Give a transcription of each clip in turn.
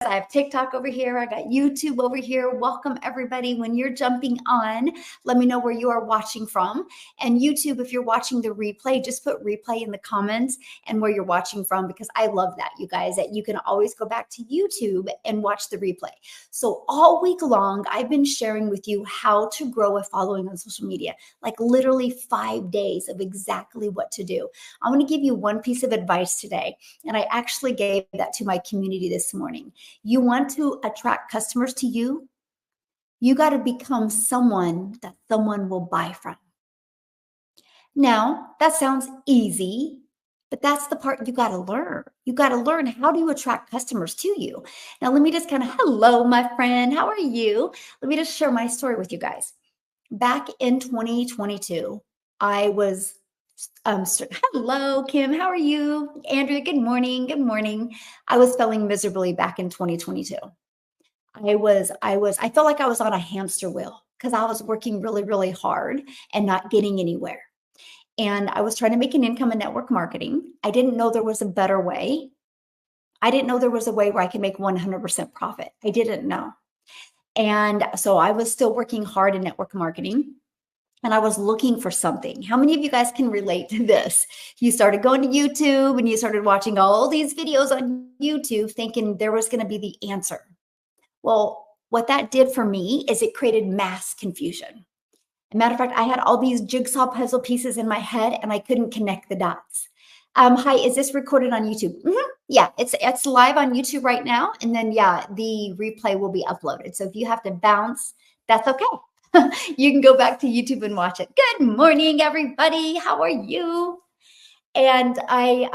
I have TikTok over here. I got YouTube over here. Welcome everybody. When you're jumping on, let me know where you are watching from. And YouTube, if you're watching the replay, just put replay in the comments and where you're watching from, because I love that, you guys, that you can always go back to YouTube and watch the replay. So all week long, I've been sharing with you how to grow a following on social media, like literally 5 days of exactly what to do. I want to give you one piece of advice today. And I actually gave that to my community this morning. You want to attract customers to you? You got to become someone that someone will buy from. Now, that sounds easy, but that's the part you got to learn. You got to learn, how do you attract customers to you? Now, let me just kind of, hello, my friend. How are you? Let me just share my story with you guys. Back in 2022, I was hello, Kim. How are you? Andrea, good morning. Good morning. I was feeling miserably back in 2022. I felt like I was on a hamster wheel because I was working really, really hard and not getting anywhere. And I was trying to make an income in network marketing. I didn't know there was a better way. I didn't know there was a way where I could make 100% profit. I didn't know. And so I was still working hard in network marketing. And I was looking for something. How many of you guys can relate to this? You started going to YouTube and you started watching all these videos on YouTube thinking there was going to be the answer. Well, what that did for me is it created mass confusion. As a matter of fact, I had all these jigsaw puzzle pieces in my head and I couldn't connect the dots. Hi, is this recorded on YouTube? Yeah, it's live on YouTube right now. And then, yeah, the replay will be uploaded. So if you have to bounce, that's okay. You can go back to YouTube and watch it. Good morning, everybody. How are you? And I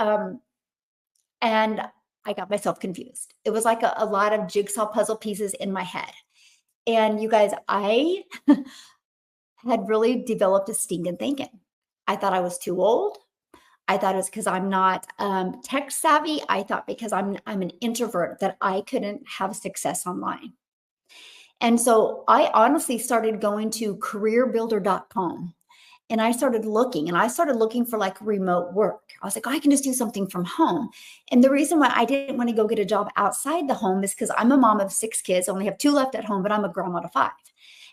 got myself confused. It was like a lot of jigsaw puzzle pieces in my head. And you guys, I had really developed a stinking thinking. I thought I was too old. I thought it was because I'm not tech savvy. I thought because I'm an introvert that I couldn't have success online. And so I honestly started going to careerbuilder.com and I started looking for like remote work. I was like, oh, I can just do something from home. And the reason why I didn't want to go get a job outside the home is because I'm a mom of 6 kids, only have 2 left at home, but I'm a grandma to 5.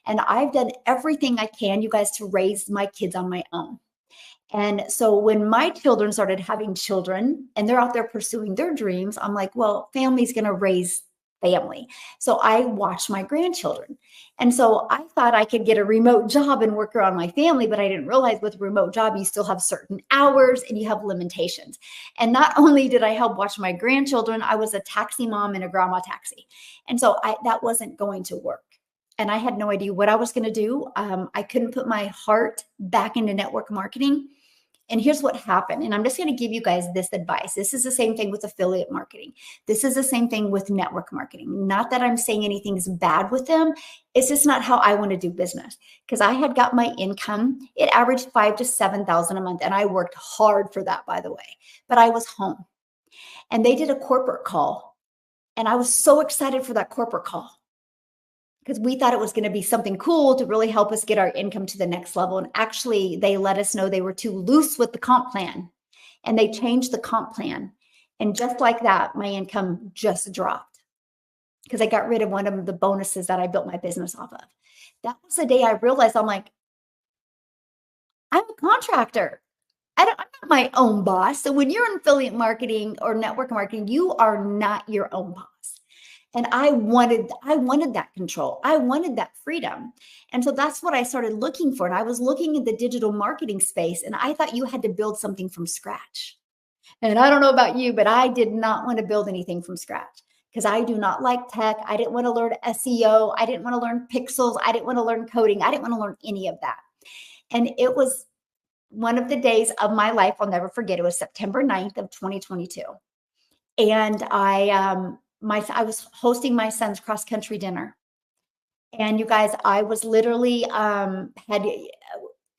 And I've done everything I can, you guys, to raise my kids on my own. And so when my children started having children and they're out there pursuing their dreams, I'm like, well, family's going to raise family. So I watch my grandchildren. And so I thought I could get a remote job and work around my family, but I didn't realize with a remote job, you still have certain hours and you have limitations. And not only did I help watch my grandchildren, I was a taxi mom and a grandma taxi. And so that wasn't going to work. And I had no idea what I was going to do. I couldn't put my heart back into network marketing. And here's what happened. And I'm just going to give you guys this advice. This is the same thing with affiliate marketing. This is the same thing with network marketing. Not that I'm saying anything's bad with them. It's just not how I want to do business. Because I had got my income. It averaged $5,000 to $7,000 a month. And I worked hard for that, by the way. But I was home. And they did a corporate call. And I was so excited for that corporate call, because we thought it was going to be something cool to really help us get our income to the next level. And actually, they let us know they were too loose with the comp plan. And they changed the comp plan. And just like that, my income just dropped because I got rid of one of the bonuses that I built my business off of. That was the day I realized, I'm like, I'm a contractor. I'm not my own boss. So when you're in affiliate marketing or network marketing, you are not your own boss. And I wanted that control. I wanted that freedom. And so that's what I started looking for. And I was looking at the digital marketing space, and I thought you had to build something from scratch. And I don't know about you, but I did not want to build anything from scratch because I do not like tech. I didn't want to learn SEO. I didn't want to learn pixels. I didn't want to learn coding. I didn't want to learn any of that. And it was one of the days of my life I'll never forget. It was September 9th of 2022. And I was hosting my son's cross country dinner. And you guys, I was literally, there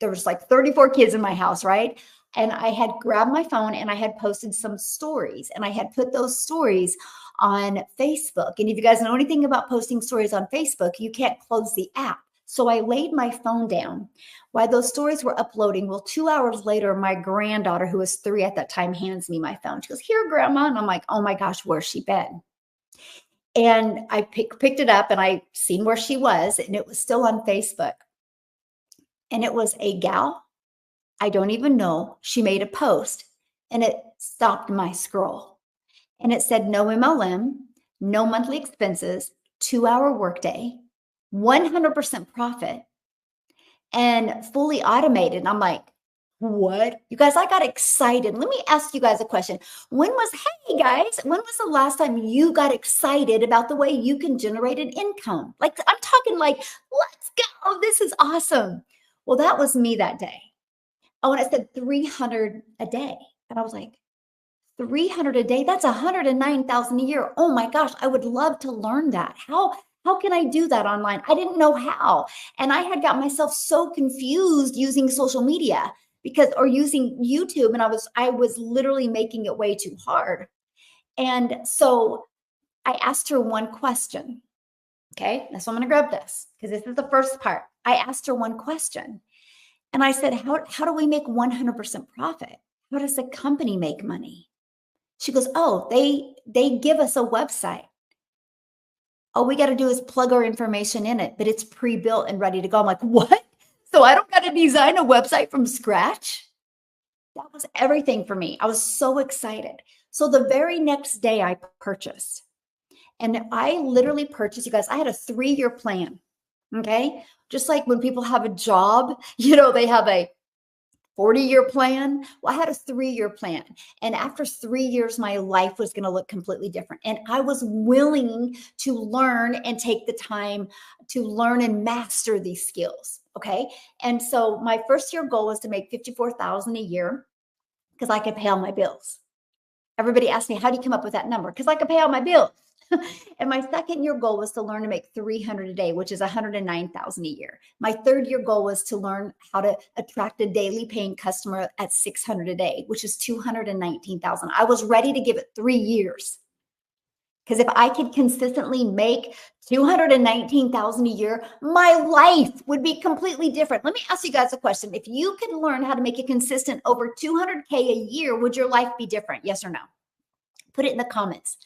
was like 34 kids in my house, right? And I had grabbed my phone and I had posted some stories, and I had put those stories on Facebook. And if you guys know anything about posting stories on Facebook, you can't close the app. So I laid my phone down while those stories were uploading. Well, 2 hours later, my granddaughter, who was 3 at that time, hands me my phone. She goes, "Here, Grandma." And I'm like, oh my gosh, where's she been? And I picked it up and I seen where she was, and it was still on Facebook. And it was a gal I don't even know. She made a post and it stopped my scroll. And it said no MLM, no monthly expenses, 2-hour workday, 100% profit, and fully automated. And I'm like, what? You guys, I got excited. Let me ask you guys a question. Hey guys, when was the last time you got excited about the way you can generate an income? Like, I'm talking like, let's go. This is awesome. Well, that was me that day. Oh, and it said 300 a day. And I was like, 300 a day? That's 109,000 a year. Oh my gosh, I would love to learn that. How can I do that online? I didn't know how. And I had got myself so confused using social media or using YouTube, and I was literally making it way too hard. And so I asked her one question. Okay, so I'm going to grab this because this is the first part. I asked her one question. And I said, how do we make 100% profit? How does the company make money? She goes, oh, they give us a website. All we got to do is plug our information in it, but it's pre-built and ready to go. I'm like, what? So I don't got to design a website from scratch? That was everything for me. I was so excited. So the very next day I purchased. And I literally purchased, you guys, I had a 3-year plan. Okay. Just like when people have a job, they have a 40-year plan. Well, I had a 3-year plan. And after 3 years, my life was going to look completely different. And I was willing to learn and take the time to learn and master these skills. Okay. And so my first year goal was to make $54,000 a year because I could pay all my bills. Everybody asked me, how do you come up with that number? Because I could pay all my bills. And my second year goal was to learn to make 300 a day, which is 109,000 a year. My third year goal was to learn how to attract a daily paying customer at 600 a day, which is 219,000. I was ready to give it 3 years. Because if I could consistently make 219,000 a year, my life would be completely different. Let me ask you guys a question. If you could learn how to make it consistent over 200K a year, would your life be different? Yes or no? Put it in the comments.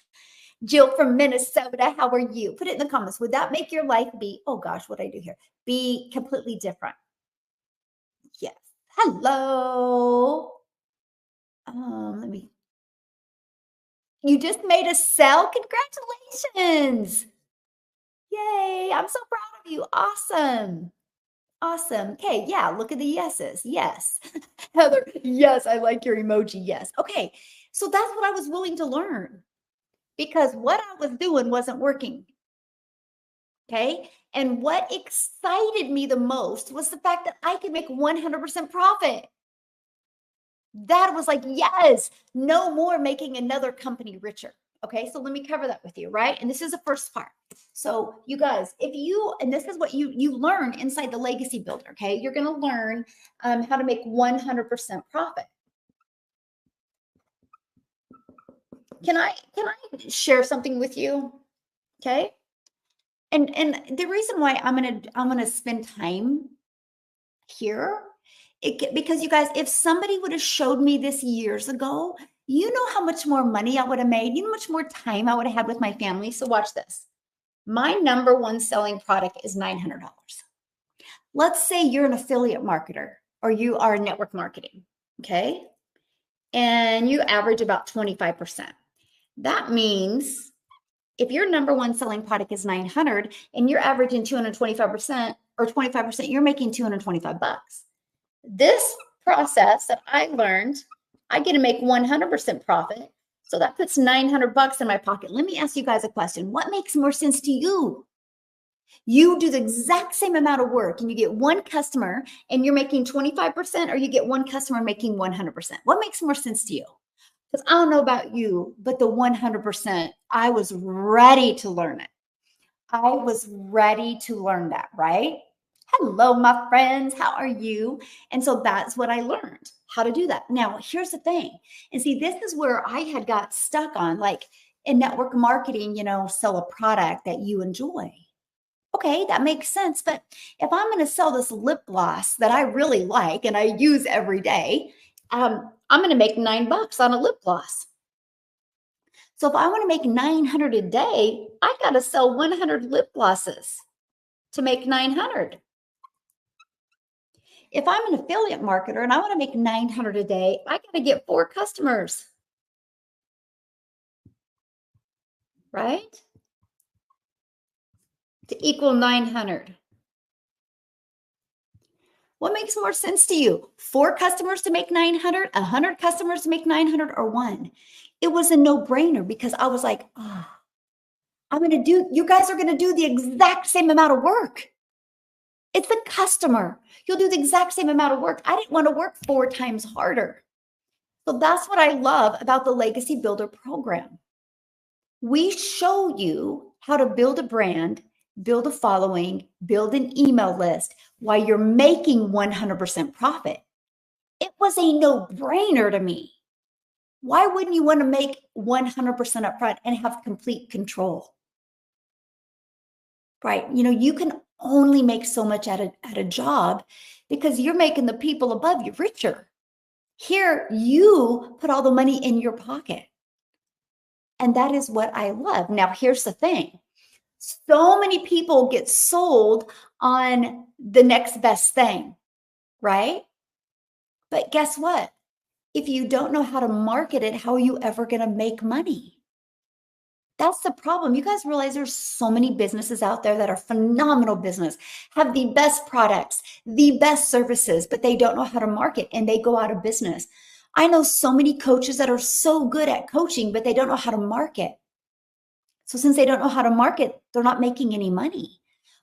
Jill from Minnesota, how are you? Put it in the comments. Would that make your life oh gosh, what did I do here? Be completely different? Yes. Hello. You just made a sale? Congratulations. Yay. I'm so proud of you. Awesome. Awesome. Okay. Yeah. Look at the yeses. Yes. Heather, yes. I like your emoji. Yes. Okay. So that's what I was willing to learn because what I was doing wasn't working. Okay. And what excited me the most was the fact that I could make 100% profit. That was like, yes, no more making another company richer. Okay. So let me cover that with you. Right. And this is the first part. So you guys, and this is what you learn inside the legacy builder. Okay. You're going to learn how to make 100% profit. Can I share something with you? Okay. And the reason why I'm going to spend time here, because you guys, if somebody would have showed me this years ago, you know how much more money I would have made, you know how much more time I would have had with my family. So watch this. My number one selling product is $900. Let's say you're an affiliate marketer or you are network marketing, okay? And you average about 25%. That means if your number one selling product is 900 and you're averaging 225% or 25%, you're making 225 bucks. This process that I learned, I get to make 100% profit. So that puts 900 bucks in my pocket. Let me ask you guys a question. What makes more sense to you? You do the exact same amount of work and you get one customer and you're making 25%, or you get one customer making 100%. What makes more sense to you? Because I don't know about you, but the 100%, I was ready to learn it. I was ready to learn that, right? Hello, my friends. How are you? And so that's what I learned, how to do that. Now, here's the thing. And see, this is where I had got stuck on, like in network marketing, sell a product that you enjoy. Okay, that makes sense. But if I'm going to sell this lip gloss that I really like and I use every day, I'm going to make $9 on a lip gloss. So if I want to make 900 a day, I got to sell 100 lip glosses to make 900. If I'm an affiliate marketer and I want to make 900 a day, I got to get 4 customers, right? To equal 900. What makes more sense to you? 4 customers to make 900, 100 customers to make 900, or 1? It was a no-brainer because I was like, you guys are going to do the exact same amount of work. It's the customer. You'll do the exact same amount of work. I didn't want to work 4 times harder. So that's what I love about the Legacy Builder program. We show you how to build a brand, build a following, build an email list while you're making 100% profit. It was a no-brainer to me. Why wouldn't you want to make 100% upfront and have complete control? Right? You can only make so much at a job because you're making the people above you richer. Here, you put all the money in your pocket. And that is what I love. Now, here's the thing. So many people get sold on the next best thing, right? But guess what? If you don't know how to market it, how are you ever going to make money? That's the problem. You guys realize there's so many businesses out there that are phenomenal business, have the best products, the best services, but they don't know how to market and they go out of business. I know so many coaches that are so good at coaching, but they don't know how to market. So since they don't know how to market, they're not making any money.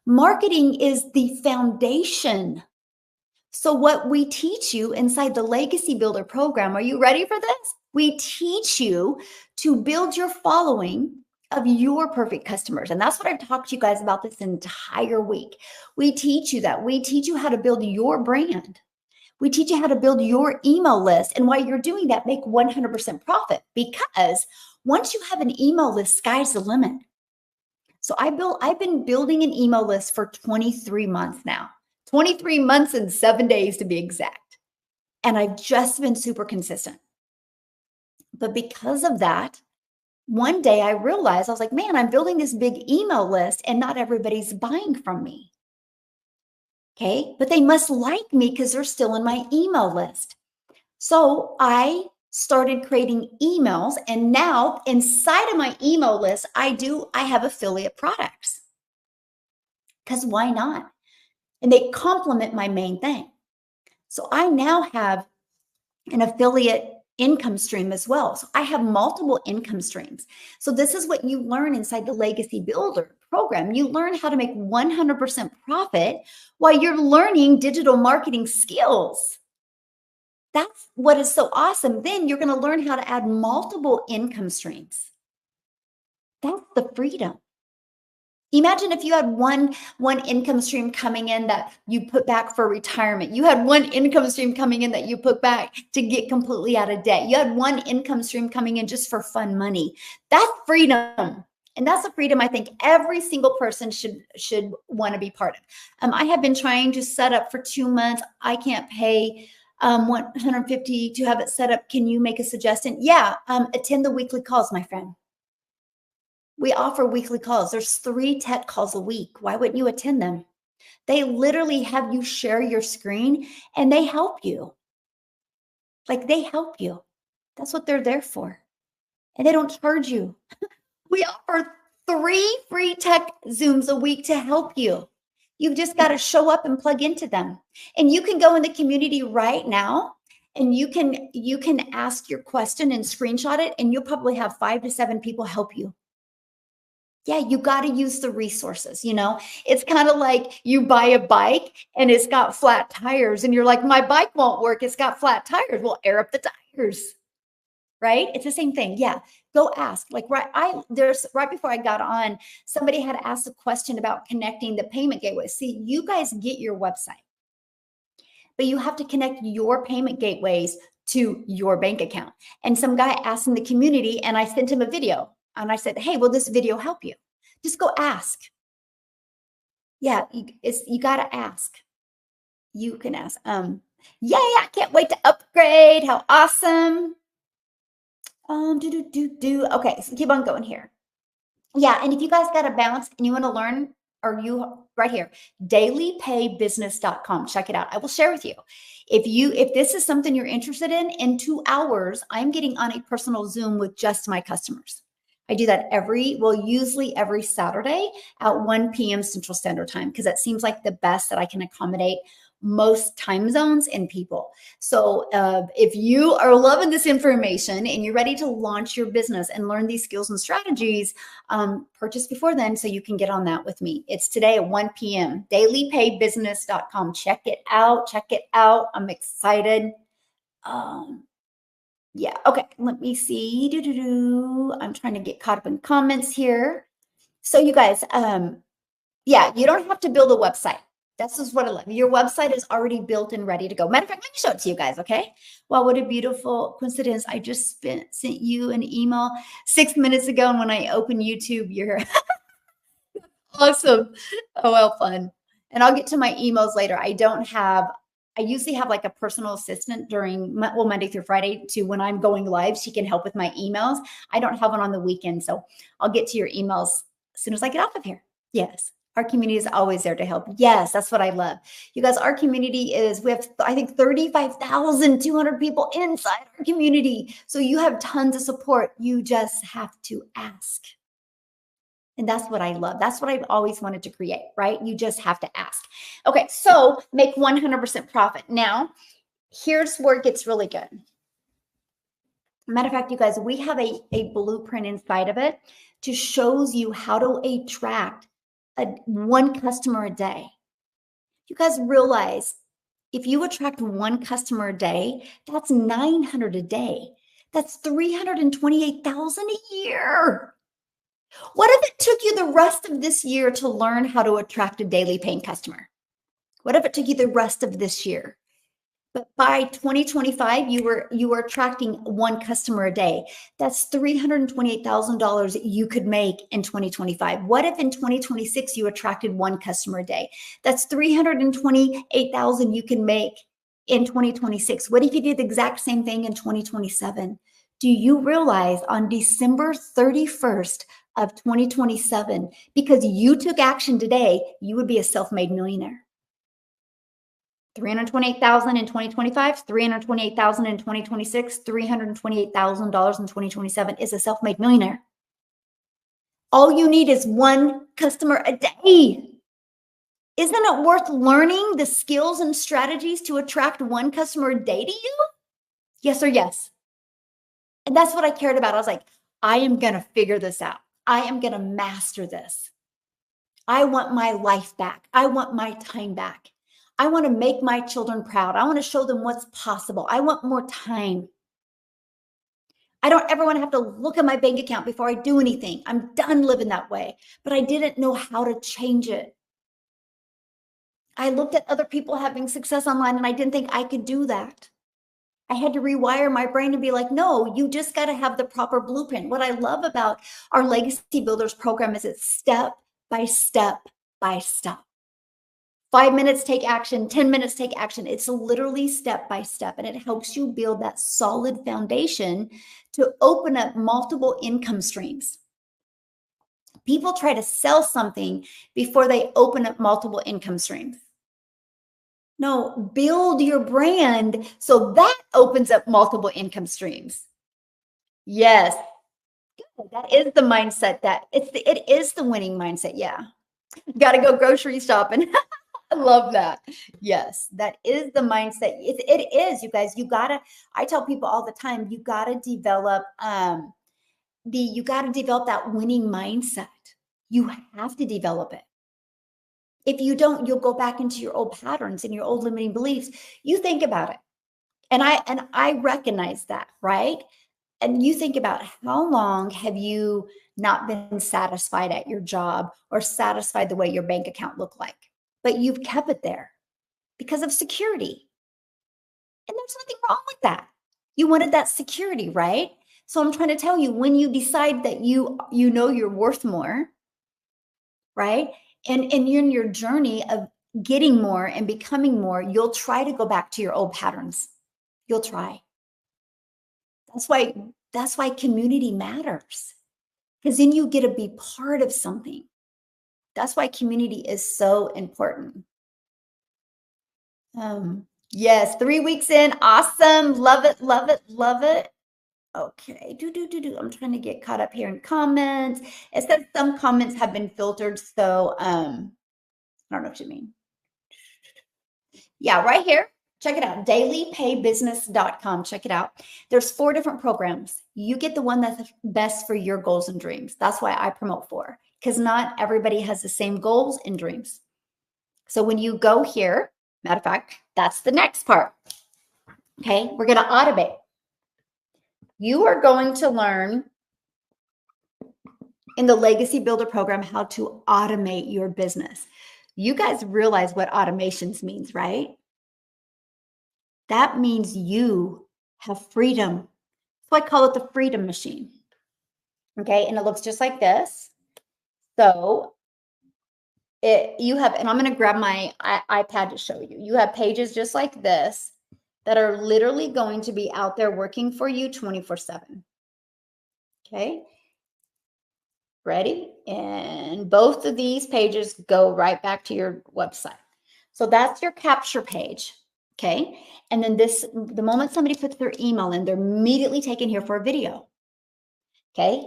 Marketing is the foundation. So what we teach you inside the Legacy Builder program, are you ready for this? We teach you to build your following of your perfect customers. And that's what I've talked to you guys about this entire week. We teach you that. We teach you how to build your brand. We teach you how to build your email list. And while you're doing that, make 100% profit, because once you have an email list, sky's the limit. So I've been building an email list for 23 months now, 23 months and 7 days to be exact. And I've just been super consistent. But because of that, one day I realized, I was like, man, I'm building this big email list and not everybody's buying from me. Okay, but they must like me because they're still in my email list. So I started creating emails, and now inside of my email list, I have affiliate products. Because why not? And they complement my main thing. So I now have an affiliate income stream as well. So I have multiple income streams. So this is what you learn inside the Legacy Builder program. You learn how to make 100% profit while you're learning digital marketing skills. That's what is so awesome. Then you're going to learn how to add multiple income streams. That's the freedom. Imagine if you had one income stream coming in that you put back for retirement. You had one income stream coming in that you put back to get completely out of debt. You had one income stream coming in just for fun money. That's freedom. And that's a freedom I think every single person should want to be part of. I have been trying to set up for 2 months. I can't pay $150 to have it set up. Can you make a suggestion? Yeah, attend the weekly calls, my friend. We offer weekly calls. There's 3 tech calls a week. Why wouldn't you attend them? They literally have you share your screen and they help you. Like, they help you. That's what they're there for. And they don't charge you. We offer 3 free tech Zooms a week to help you. You've just got to show up and plug into them. And you can go in the community right now and you can ask your question and screenshot it, and you'll probably have 5 to 7 people help you. Yeah, you got to use the resources. It's kind of like you buy a bike and it's got flat tires and you're like, my bike won't work. It's got flat tires. Well, air up the tires, right? It's the same thing. Yeah. Go ask. Like right before I got on, somebody had asked a question about connecting the payment gateway. See, you guys get your website, but you have to connect your payment gateways to your bank account. And some guy asked in the community, and I sent him a video. And I said, hey, will this video help you? Just go ask. Yeah, you got to ask. You can ask. Yay, I can't wait to upgrade. How awesome. Okay, so keep on going here. Yeah, and if you guys got a bounce and you want to learn, or you right here, dailypaybusiness.com. Check it out. I will share with you. If this is something you're interested in 2 hours, I'm getting on a personal Zoom with just my customers. I do that usually every Saturday at 1 p.m. Central Standard Time, because that seems like the best that I can accommodate most time zones and people. So if you are loving this information and you're ready to launch your business and learn these skills and strategies, purchase before then so you can get on that with me. It's today at 1 p.m. dailypaybusiness.com. Check it out. Check it out. I'm excited. Yeah. Okay. Let me see. I'm trying to get caught up in comments here. So you guys, yeah, you don't have to build a website. That's just what I love. Your website is already built and ready to go. Matter of fact, let me show it to you guys, okay? Wow, what a beautiful coincidence. I just sent you an email 6 minutes ago, and when I open YouTube, you're awesome. Oh, well, fun. And I'll get to my emails later. I usually have like a personal assistant during, Monday through Friday, to when I'm going live, she can help with my emails. I don't have one on the weekend, so I'll get to your emails as soon as I get off of here. Yes. Our community is always there to help. Yes, that's what I love. You guys, our community we have, I think, 35,200 people inside our community. So you have tons of support. You just have to ask. And that's what I love. That's what I've always wanted to create, right? You just have to ask. Okay, so make 100% profit. Now, here's where it gets really good. Matter of fact, you guys, we have a blueprint inside of it to shows you how to attract one customer a day. You guys realize if you attract one customer a day, that's 900 a day. That's 328,000 a year. What if it took you the rest of this year to learn how to attract a daily paying customer? What if it took you the rest of this year? But by 2025, you were attracting one customer a day. That's $328,000 you could make in 2025. What if in 2026 you attracted one customer a day? That's $328,000 you can make in 2026. What if you did the exact same thing in 2027? Do you realize on December 31st of 2027, because you took action today, you would be a self-made millionaire? 328,000 in 2025, 328,000 in 2026, $328,000 in 2027 is a self-made millionaire. All you need is one customer a day. Isn't it worth learning the skills and strategies to attract one customer a day to you? Yes or yes? And that's what I cared about. I was like, I am going to figure this out. I am going to master this. I want my life back. I want my time back. I want to make my children proud. I want to show them what's possible. I want more time. I don't ever want to have to look at my bank account before I do anything. I'm done living that way, but I didn't know how to change it. I looked at other people having success online and I didn't think I could do that. I had to rewire my brain and be like, no, you just got to have the proper blueprint. What I love about our Legacy Builders program is it's step by step by step. 5 minutes, take action, 10 minutes, take action. It's literally step by step, and it helps you build that solid foundation to open up multiple income streams. People try to sell something before they open up multiple income streams. No, build your brand so that opens up multiple income streams. Yes, that is the mindset. It is the winning mindset. Yeah, got to go grocery shopping. I love that. Yes, that is the mindset. It is, you guys. I tell people all the time, you gotta develop that winning mindset. You have to develop it. If you don't, you'll go back into your old patterns and your old limiting beliefs. You think about it. And I recognize that, right? And you think about how long have you not been satisfied at your job or satisfied the way your bank account looked like, but you've kept it there because of security. And there's nothing wrong with that. You wanted that security, right? So I'm trying to tell you, when you decide that you know you're worth more, right? And you're in your journey of getting more and becoming more, you'll try to go back to your old patterns. You'll try. That's why That's why community matters, because then you get to be part of something. That's why community is so important. Yes, 3 weeks in. Awesome. Love it, love it, love it. Okay. I'm trying to get caught up here in comments. It says some comments have been filtered, so I don't know what you mean. Yeah, right here. Check it out. dailypaybusiness.com. Check it out. There's 4 different programs. You get the one that's best for your goals and dreams. That's why I promote 4, because not everybody has the same goals and dreams. So when you go here, matter of fact, that's the next part. Okay, we're going to automate. You are going to learn in the Legacy Builder program how to automate your business. You guys realize what automations means, right? That means you have freedom. So I call it the freedom machine. Okay, and it looks just like this. So you have, and I'm going to grab my iPad to show you. You have pages just like this that are literally going to be out there working for you 24/7. Okay, ready? And both of these pages go right back to your website. So that's your capture page. Okay, and then the moment somebody puts their email in, they're immediately taken here for a video. Okay,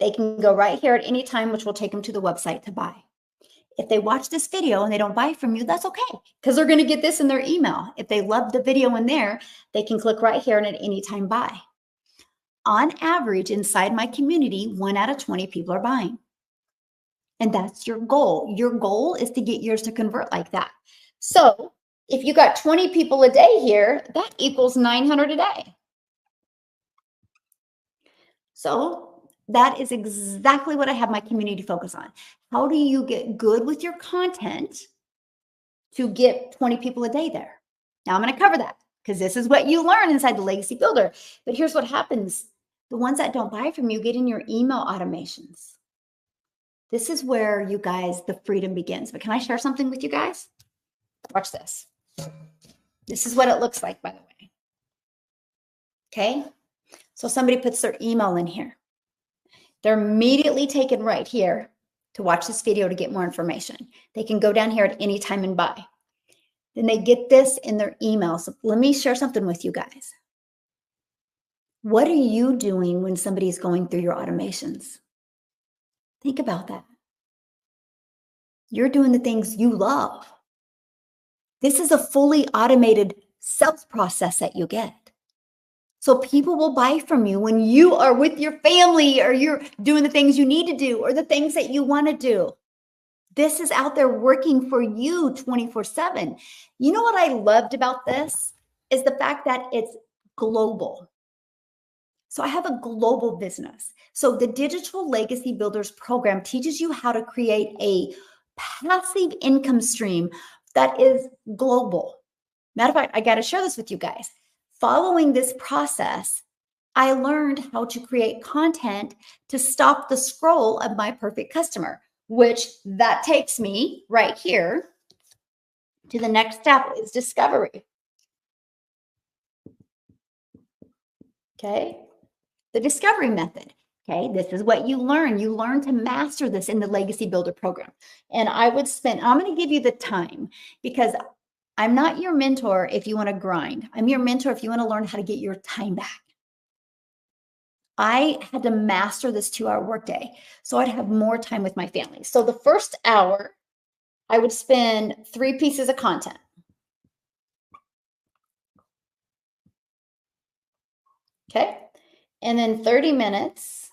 they can go right here at any time, which will take them to the website to buy. If they watch this video and they don't buy from you, that's okay, because they're going to get this in their email. If they love the video in there, they can click right here and at any time buy. On average, inside my community, 1 out of 20 people are buying. And that's your goal. Your goal is to get yours to convert like that. So if you got 20 people a day here, that equals 900 a day. So that is exactly what I have my community focus on. How do you get good with your content to get 20 people a day there? Now I'm going to cover that, because this is what you learn inside the Legacy Builder. But here's what happens. The ones that don't buy from you get in your email automations. This is where, you guys, the freedom begins. But can I share something with you guys? Watch this. This is what it looks like, by the way. Okay. So somebody puts their email in here. They're immediately taken right here to watch this video to get more information. They can go down here at any time and buy. Then they get this in their email. So let me share something with you guys. What are you doing when somebody's going through your automations? Think about that. You're doing the things you love. This is a fully automated sales process that you get. So people will buy from you when you are with your family, or you're doing the things you need to do, or the things that you want to do. This is out there working for you 24/7. You know what I loved about this is the fact that it's global. So I have a global business. So the Digital Legacy Builders program teaches you how to create a passive income stream that is global. Matter of fact, I got to share this with you guys. Following this process, I learned how to create content to stop the scroll of my perfect customer, which that takes me right here to the next step, is discovery. Okay. The discovery method. Okay, this is what you learn. You learn to master this in the Legacy Builder program. And I'm going to give you the time, because I'm not your mentor if you want to grind. I'm your mentor if you want to learn how to get your time back. I had to master this 2-hour workday so I'd have more time with my family. So the first hour, I would spend 3 pieces of content. Okay. And then 30 minutes,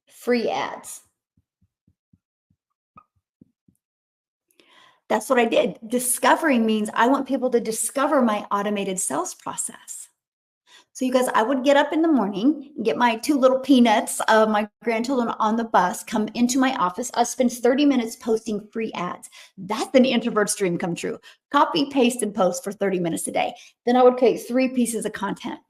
free ads. That's what I did. Discovery means I want people to discover my automated sales process. So you guys, I would get up in the morning, get my 2 little peanuts of my grandchildren on the bus, come into my office. I'd spend 30 minutes posting free ads. That's an introvert's dream come true. Copy, paste, and post for 30 minutes a day. Then I would create 3 pieces of content.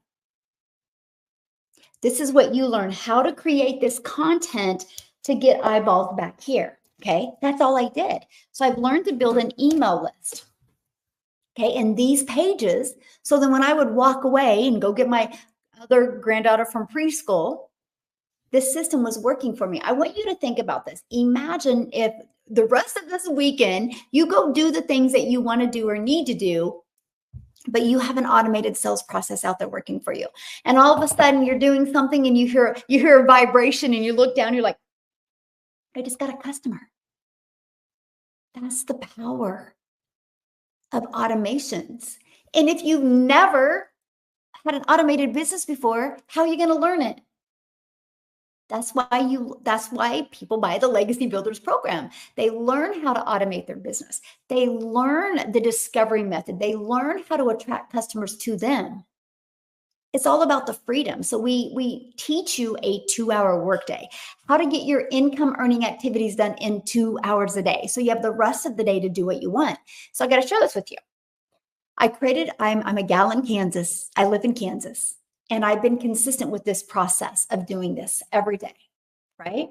This is what you learn, how to create this content to get eyeballs back here. Okay, that's all I did. So I've learned to build an email list. Okay, and these pages, so then when I would walk away and go get my other granddaughter from preschool, this system was working for me. I want you to think about this. Imagine if the rest of this weekend, you go do the things that you want to do or need to do, but you have an automated sales process out there working for you. And all of a sudden you're doing something and you hear a vibration and you look down, you're like, I just got a customer. That's the power of automations. And if you've never had an automated business before, how are you going to learn it? That's why people buy the Legacy Builders program. They learn how to automate their business. They learn the discovery method. They learn how to attract customers to them. It's all about the freedom. So we teach you a 2-hour workday, how to get your income earning activities done in 2 hours a day. So you have the rest of the day to do what you want. So I got to share this with you. I'm a gal in Kansas. I live in Kansas. And I've been consistent with this process of doing this every day, right?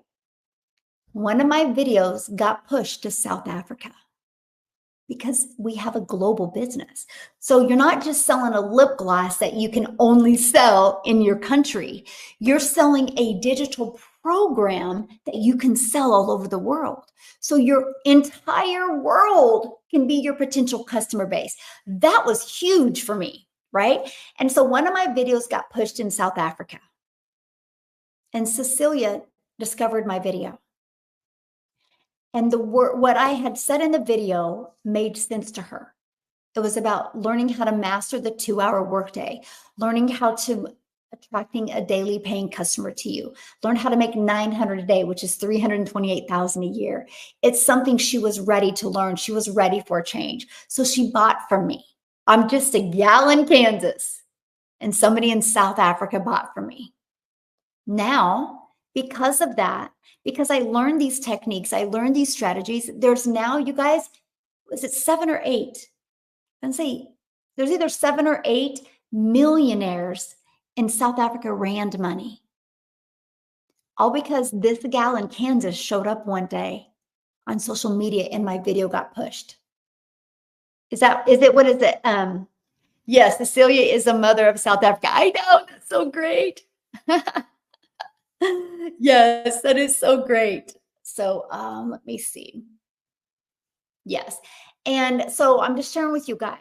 One of my videos got pushed to South Africa because we have a global business. So you're not just selling a lip gloss that you can only sell in your country. You're selling a digital program that you can sell all over the world. So your entire world can be your potential customer base. That was huge for me, right? And so one of my videos got pushed in South Africa. And Cecilia discovered my video. And what I had said in the video made sense to her. It was about learning how to master the 2-hour workday, learning how to attracting a daily paying customer to you, learn how to make 900 a day, which is 328,000 a year. It's something she was ready to learn. She was ready for a change. So she bought from me. I'm just a gal in Kansas, and somebody in South Africa bought from me. Now, because of that, because I learned these techniques, I learned these strategies, there's now, you guys, is it 7 or 8? And say there's either 7 or 8 millionaires in South Africa rand money. All because this gal in Kansas showed up one day on social media and my video got pushed. Is it, what is it? Yes, Cecilia is a mother of South Africa. I know, that's so great. Yes, that is so great. So let me see. Yes. And so I'm just sharing with you guys,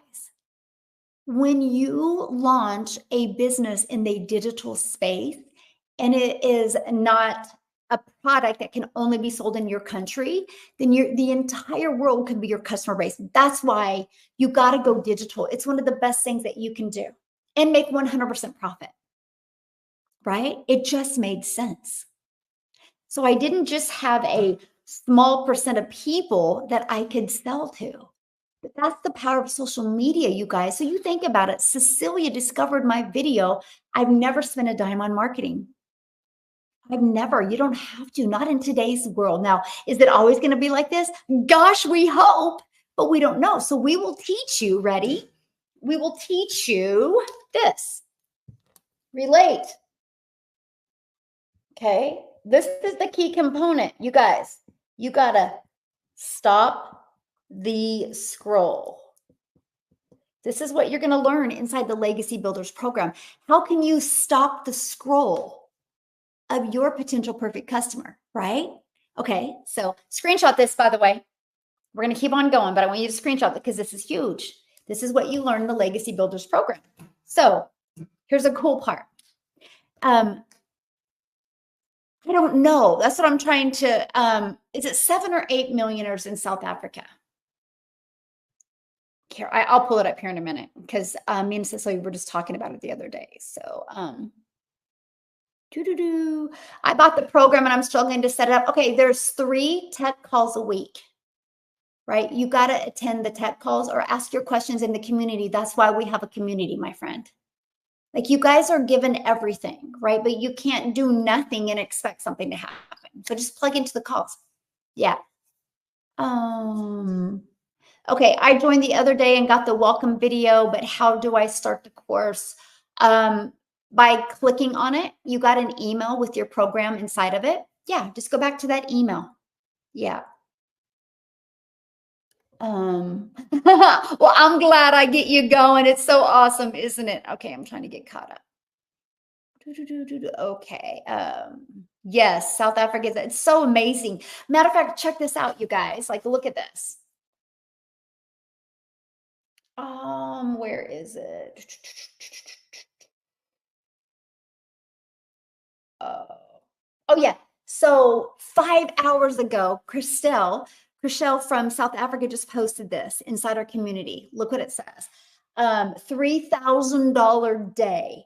when you launch a business in the digital space and it is not a product that can only be sold in your country, then the entire world could be your customer base. That's why you got to go digital. It's one of the best things that you can do and make 100% profit, right? It just made sense. So I didn't just have a small percent of people that I could sell to. But that's the power of social media, you guys. So you think about it. Cecilia discovered my video. I've never spent a dime on marketing. I've never. You don't have to, not in today's world. Now, is it always going to be like this? Gosh, we hope, but we don't know. So we will teach you, ready? We will teach you this. Relate. Okay. This is the key component. You guys, you got to stop the scroll. This is what you're going to learn inside the Legacy Builders program. How can you stop the scroll of your potential perfect customer, right? Okay, so screenshot this, by the way. We're going to keep on going, but I want you to screenshot it because this is huge. This is what you learn in the Legacy Builders program. So here's a cool part. I don't know. That's what I'm trying to, is it 7 or 8 millionaires in South Africa? Here, I'll pull it up here in a minute because me and Cicely were just talking about it the other day. So, I bought the program and I'm struggling to set it up. Okay, there's 3 tech calls a week, right? You got to attend the tech calls or ask your questions in the community. That's why we have a community, my friend. Like, you guys are given everything, right? But you can't do nothing and expect something to happen. So just plug into the calls. Yeah. Okay, I joined the other day and got the welcome video, but how do I start the course? By clicking on it, you got an email with your program inside of it. Yeah, just go back to that email. Yeah. Well, I'm glad I get you going. It's so awesome, isn't it? Okay, I'm trying to get caught up. Okay. Yes, South Africa is, it's so amazing. Matter of fact, check this out, you guys. Like, look at this. Where is it? Uh, oh yeah. So 5 hours ago, Christelle from South Africa just posted this inside our community. Look what it says. $3,000 day,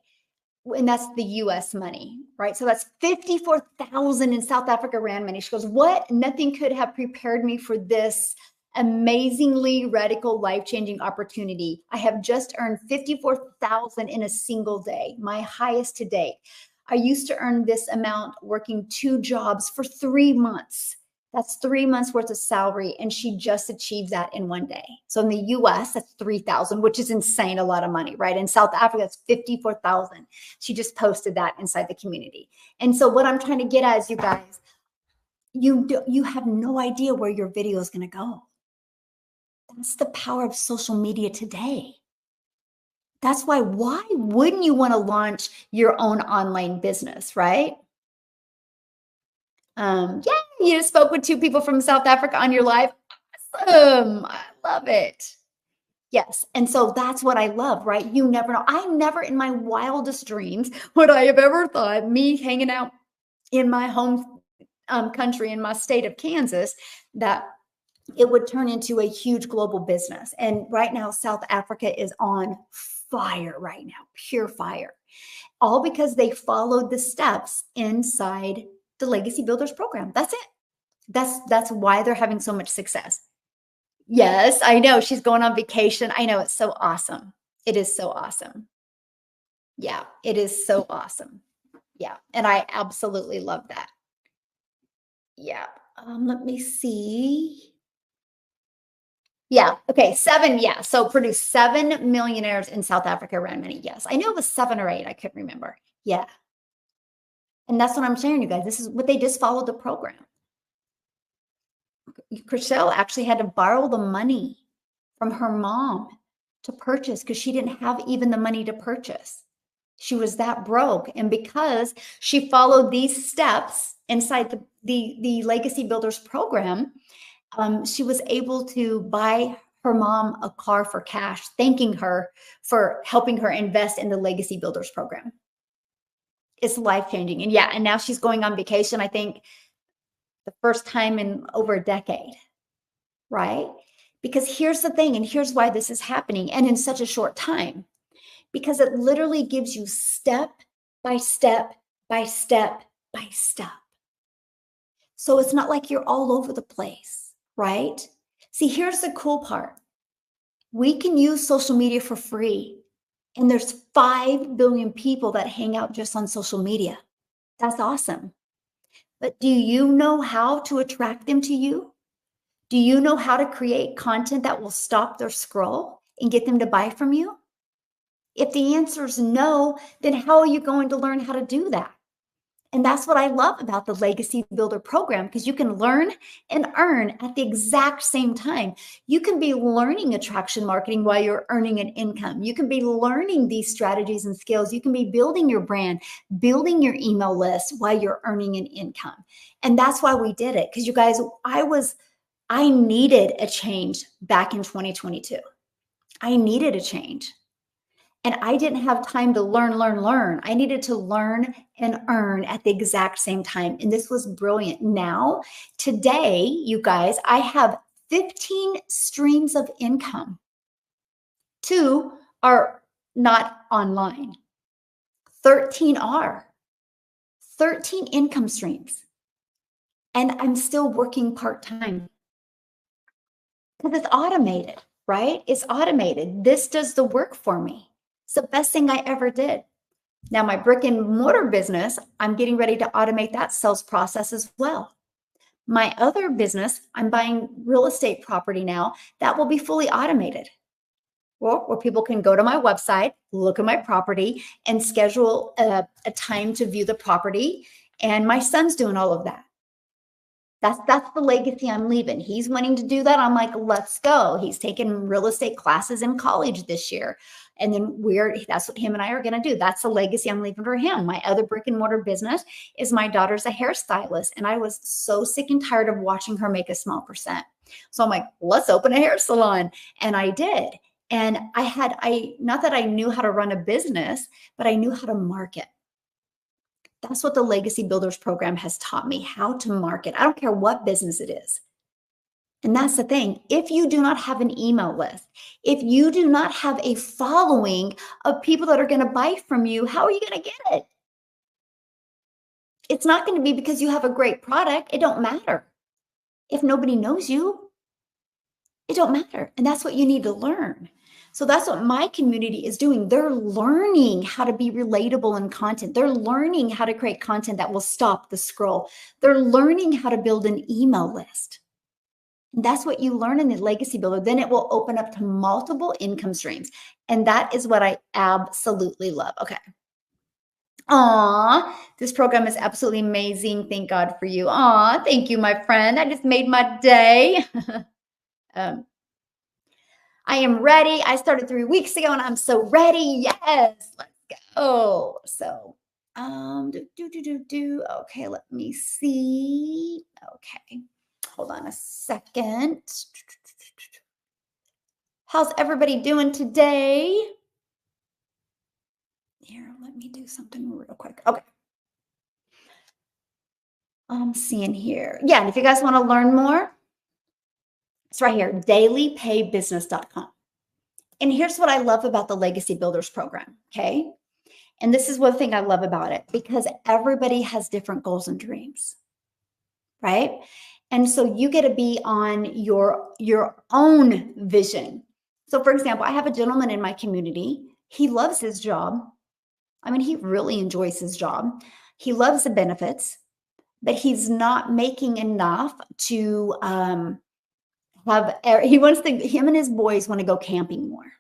and that's the US money, right? So that's 54,000 in South Africa rand money. She goes, "What? Nothing could have prepared me for this amazingly radical, life-changing opportunity. I have just earned 54,000 in a single day, my highest to date. I used to earn this amount working 2 jobs for 3 months. That's 3 months worth of salary. And she just achieved that in one day. So in the US, that's 3,000, which is insane, a lot of money, right? In South Africa, that's 54,000. She just posted that inside the community. And so what I'm trying to get at is, you guys, you have no idea where your video is going to go. That's the power of social media today. That's why wouldn't you want to launch your own online business, right? Yeah, you just spoke with 2 people from South Africa on your live. Awesome. I love it. Yes. And so that's what I love, right? You never know. I never in my wildest dreams would I have ever thought me hanging out in my home country, in my state of Kansas, that it would turn into a huge global business. And right now, South Africa is on fire right now, pure fire, all because they followed the steps inside the Legacy Builders program. That's it. That's why they're having so much success. Yes, I know. She's going on vacation. I know. It's so awesome. It is so awesome. Yeah, it is so awesome. Yeah. And I absolutely love that. Yeah. Let me see. Yeah. Okay. 7. Yeah. So produce 7 millionaires in South Africa around money. Yes. I know it was 7 or 8. I couldn't remember. Yeah. And that's what I'm sharing, you guys. This is what they just followed the program. Chriselle actually had to borrow the money from her mom to purchase because she didn't have even the money to purchase. She was that broke. And because she followed these steps inside the Legacy Builders program, she was able to buy her mom a car for cash, thanking her for helping her invest in the Legacy Builders program. It's life-changing. And yeah, and now she's going on vacation, I think the first time in over a decade, right? Because here's the thing, and here's why this is happening, and in such a short time, because it literally gives you step by step by step by step. So it's not like you're all over the place, right? See, here's the cool part. We can use social media for free, and there's 5 billion people that hang out just on social media. That's awesome. But do you know how to attract them to you? Do you know how to create content that will stop their scroll and get them to buy from you? If the answer is no, then how are you going to learn how to do that? And that's what I love about the Legacy Builder program, because you can learn and earn at the exact same time. You can be learning attraction marketing while you're earning an income. You can be learning these strategies and skills. You can be building your brand, building your email list while you're earning an income. And that's why we did it. Because you guys, I needed a change back in 2022. I needed a change. And I didn't have time to learn. I needed to learn and earn at the exact same time. And this was brilliant. Now, today, you guys, I have 15 streams of income. 2 are not online. 13 are. 13 income streams. And I'm still working part-time. Because it's automated, right? It's automated. This does the work for me. It's the best thing I ever did. Now, my brick and mortar business, I'm getting ready to automate that sales process as well. My other business, I'm buying real estate property now, that will be fully automated. Where people can go to my website, look at my property, and schedule a time to view the property. And my son's doing all of that. That's the legacy I'm leaving. He's wanting to do that. I'm like, let's go. He's taking real estate classes in college this year. And then that's what him and I are going to do. That's the legacy I'm leaving for him. My other brick and mortar business is my daughter's a hairstylist. And I was so sick and tired of watching her make a small percent. So I'm like, let's open a hair salon. And I did. And not that I knew how to run a business, but I knew how to market. That's what the Legacy Builders program has taught me, how to market. I don't care what business it is. And that's the thing. If you do not have an email list, if you do not have a following of people that are going to buy from you, how are you going to get it? It's not going to be because you have a great product. It don't matter. If nobody knows you, it don't matter. And that's what you need to learn. So that's what my community is doing. They're learning how to be relatable in content. They're learning how to create content that will stop the scroll. They're learning how to build an email list. And that's what you learn in the Legacy Builder. Then it will open up to multiple income streams. And that is what I absolutely love. Okay. Aw, this program is absolutely amazing. Thank God for you. Aw, thank you, my friend. That just made my day. I am ready. I started 3 weeks ago and I'm so ready. Yes, let's go. So, okay, let me see. Okay, hold on a second. How's everybody doing today? Here, let me do something real quick. Okay. I'm seeing here. Yeah, and if you guys want to learn more, it's right here, dailypaybusiness.com. And here's what I love about the Legacy Builders program, okay? And this is one thing I love about it, because everybody has different goals and dreams, right? And so you get to be on your own vision. So for example, I have a gentleman in my community. He loves his job. I mean, he really enjoys his job. He loves the benefits, but he's not making enough to him and his boys want to go camping more.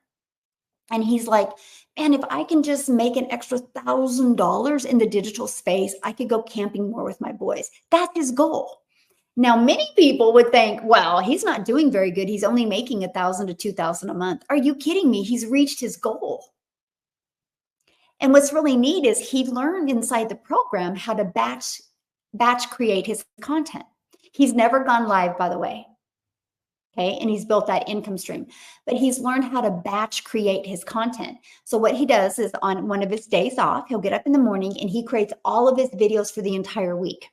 And he's like, man, if I can just make an extra $1,000 in the digital space, I could go camping more with my boys. That's his goal. Now, many people would think, well, he's not doing very good. He's only making $1,000 to $2,000 a month. Are you kidding me? He's reached his goal. And what's really neat is he learned inside the program how to batch create his content. He's never gone live, by the way. Okay, and he's built that income stream, but he's learned how to batch create his content. So what he does is on one of his days off, he'll get up in the morning and he creates all of his videos for the entire week.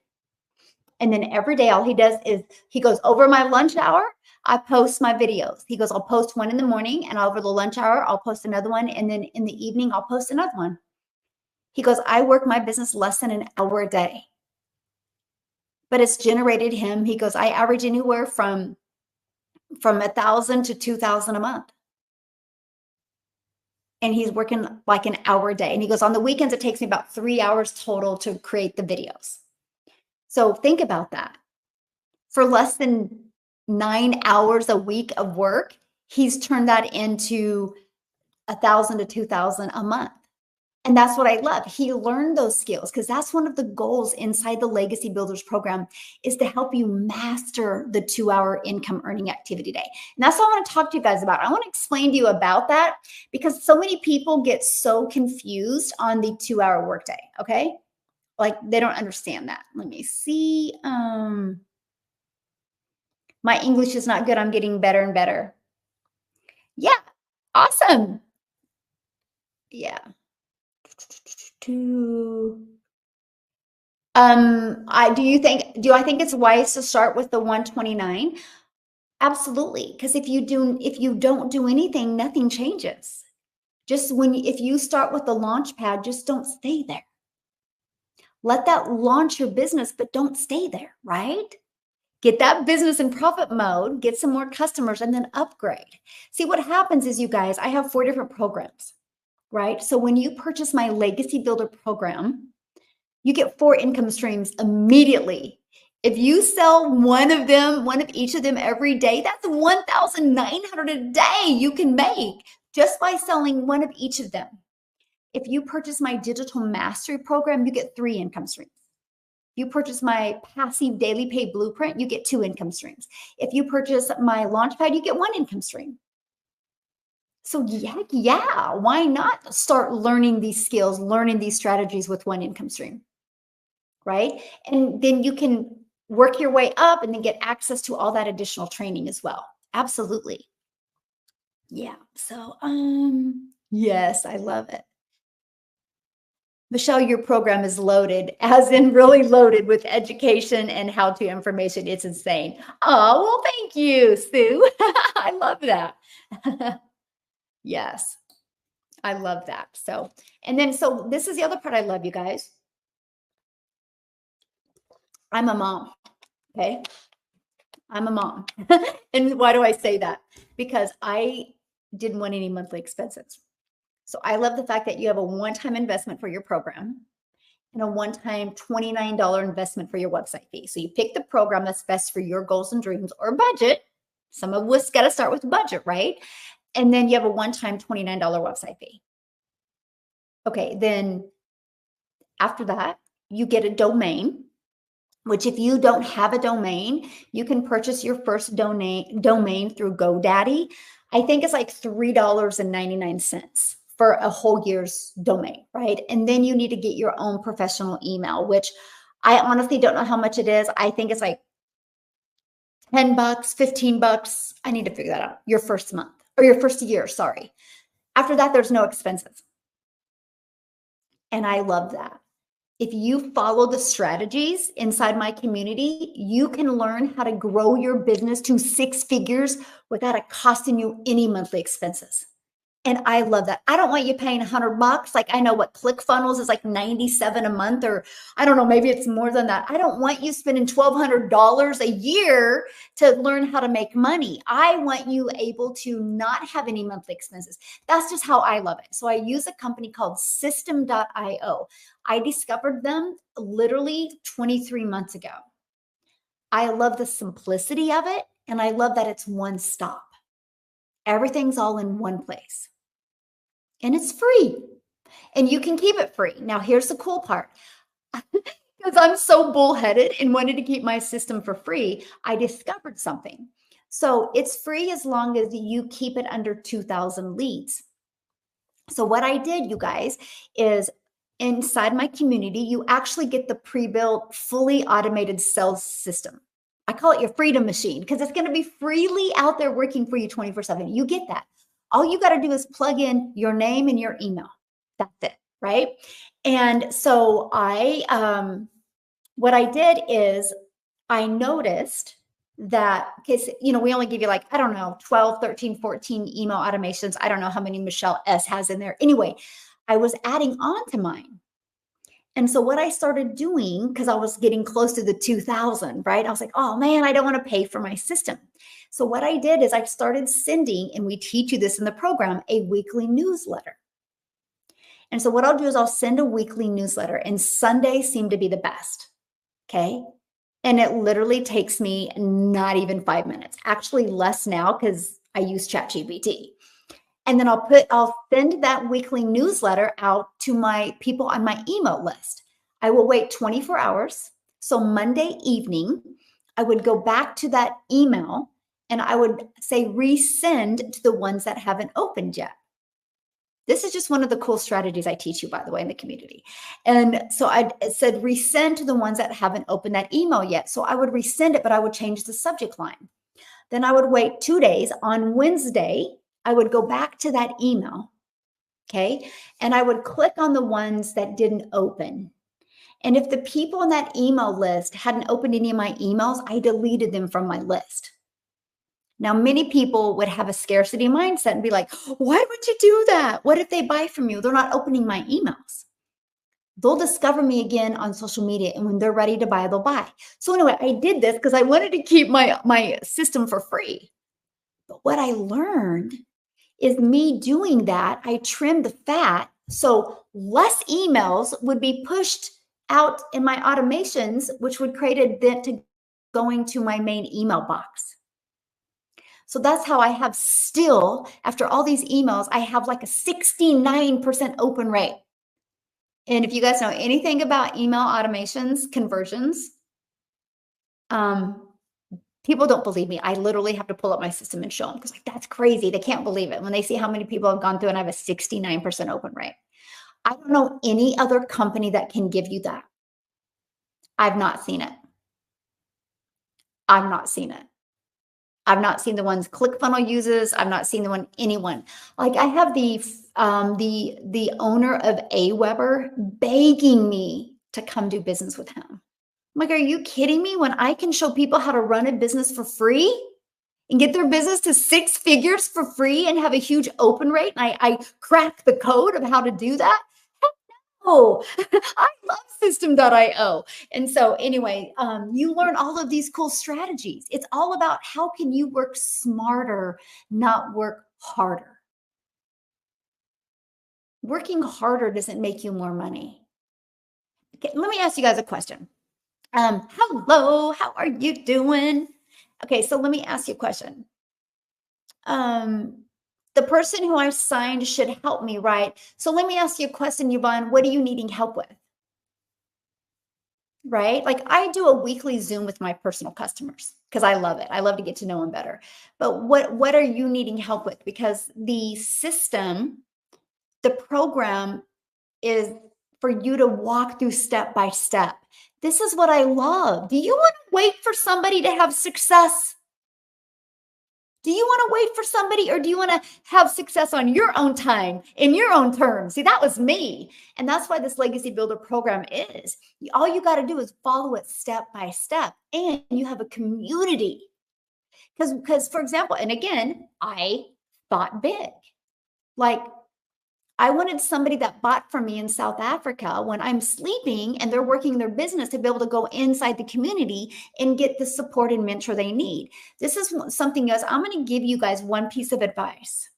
And then every day, all he does is he goes, over my lunch hour, I post my videos. He goes, I'll post one in the morning, and over the lunch hour, I'll post another one. And then in the evening, I'll post another one. He goes, I work my business less than an hour a day, but it's generated him. He goes, I average anywhere from $1,000 to $2,000 a month. And he's working like an hour a day. And he goes, on the weekends, it takes me about 3 hours total to create the videos. So think about that. For less than 9 hours a week of work, he's turned that into $1,000 to $2,000 a month. And that's what I love. He learned those skills, because that's one of the goals inside the Legacy Builders program, is to help you master the 2-hour income earning activity day. And that's what I want to talk to you guys about. I want to explain to you about that, because so many people get so confused on the 2-hour workday. Okay. Like they don't understand that. Let me see. My English is not good. I'm getting better and better. Yeah. Awesome. Yeah. Do I think it's wise to start with the 129? Absolutely. Because if you don't do anything, nothing changes. Just if you start with the launch pad, just don't stay there. Let that launch your business, but don't stay there, right? Get that business in profit mode, get some more customers, and then upgrade. See, what happens is, you guys, I have 4 different programs, right? So when you purchase my Legacy Builder program, you get 4 income streams immediately. If you sell one of each of them every day, that's $1,900 a day you can make just by selling one of each of them. If you purchase my digital mastery program, you get 3 income streams. If you purchase my passive daily pay blueprint, you get 2 income streams. If you purchase my Launchpad, you get 1 income stream. So heck yeah, why not start learning these skills, learning these strategies with 1 income stream, right? And then you can work your way up and then get access to all that additional training as well. Absolutely. Yeah. So, yes, I love it. Michelle, your program is loaded, as in really loaded with education and how-to information. It's insane. Oh, well, thank you, Sue. I love that. Yes, I love that. So, and then, so this is the other part I love, you guys. I'm a mom, okay? I'm a mom. And why do I say that? Because I didn't want any monthly expenses. So I love the fact that you have a one-time investment for your program and a one-time $29 investment for your website fee. So you pick the program that's best for your goals and dreams or budget. Some of us got to start with budget, right? And then you have a one-time $29 website fee. Okay, then after that, you get a domain, which if you don't have a domain, you can purchase your first domain through GoDaddy. I think it's like $3.99 for a whole year's domain, right? And then you need to get your own professional email, which I honestly don't know how much it is. I think it's like 10 bucks, 15 bucks. I need to figure that out. Your first month or your first year, sorry. After that, there's no expenses. And I love that. If you follow the strategies inside my community, you can learn how to grow your business to 6 figures without it costing you any monthly expenses. And I love that. I don't want you paying $100. Like I know what ClickFunnels is like 97 a month, or I don't know, maybe it's more than that. I don't want you spending $1,200 a year to learn how to make money. I want you able to not have any monthly expenses. That's just how I love it. So I use a company called System.io. I discovered them literally 23 months ago. I love the simplicity of it. And I love that it's one stop. Everything's all in one place. And it's free. And you can keep it free. Now, here's the cool part. Because I'm so bullheaded and wanted to keep my system for free, I discovered something. So it's free as long as you keep it under 2,000 leads. So what I did, you guys, is inside my community, you actually get the pre-built, fully automated sales system. I call it your freedom machine because it's going to be freely out there working for you 24/7. You get that. All you got to do is plug in your name and your email. That's it, right? And so what I did is I noticed that, because, we only give you like, I don't know, 12, 13, 14 email automations. I don't know how many Michelle S has in there. Anyway, I was adding on to mine. And so what I started doing, because I was getting close to the 2,000, right? I was like, oh man, I don't want to pay for my system. So what I did is I started sending, and we teach you this in the program, a weekly newsletter. And so what I'll do is I'll send a weekly newsletter, and Sundays seem to be the best. Okay. And it literally takes me not even 5 minutes, actually less now because I use ChatGPT. And then I'll send that weekly newsletter out to my people on my email list. I will wait 24 hours. So Monday evening, I would go back to that email and I would say resend to the ones that haven't opened yet. This is just one of the cool strategies I teach you, by the way, in the community. And so I said resend to the ones that haven't opened that email yet. So I would resend it, but I would change the subject line. Then I would wait 2 days. On Wednesday, I would go back to that email, okay? And I would click on the ones that didn't open. And if the people on that email list hadn't opened any of my emails, I deleted them from my list. Now, many people would have a scarcity mindset and be like, why would you do that? What if they buy from you? They're not opening my emails. They'll discover me again on social media, and when they're ready to buy, they'll buy. So anyway, I did this because I wanted to keep my system for free. But what I learned is me doing that, I trimmed the fat, so less emails would be pushed out in my automations, which would create a dent to going to my main email box. So that's how I have still, after all these emails, I have like a 69% open rate. And if you guys know anything about email automations, conversions, people don't believe me. I literally have to pull up my system and show them because like, that's crazy. They can't believe it when they see how many people have gone through and I have a 69% open rate. I don't know any other company that can give you that. I've not seen it. I've not seen it. I've not seen the ones ClickFunnels uses. I've not seen the one anyone. Like I have the owner of Aweber begging me to come do business with him. I'm like, are you kidding me? When I can show people how to run a business for free and get their business to 6 figures for free and have a huge open rate, and I crack the code of how to do that. Oh, I love system.io. And so anyway, you learn all of these cool strategies. It's all about how can you work smarter, not work harder. Working harder doesn't make you more money. Okay, let me ask you guys a question. Hello, how are you doing? Okay, so let me ask you a question. The person who I signed should help me, right? So let me ask you a question, Yvonne. What are you needing help with? Right? Like I do a weekly Zoom with my personal customers because I love it. I love to get to know them better. But what are you needing help with? Because the system, the program is for you to walk through step by step. This is what I love. Do you want to wait for somebody to have success? Do you want to wait for somebody or do you want to have success on your own time, in your own terms? See, that was me. And that's why this Legacy Builder program is. All you got to do is follow it step by step. And you have a community. Because, for example, and again, I thought big. Like, I wanted somebody that bought from me in South Africa when I'm sleeping and they're working their business to be able to go inside the community and get the support and mentor they need. This is something else. I'm going to give you guys one piece of advice.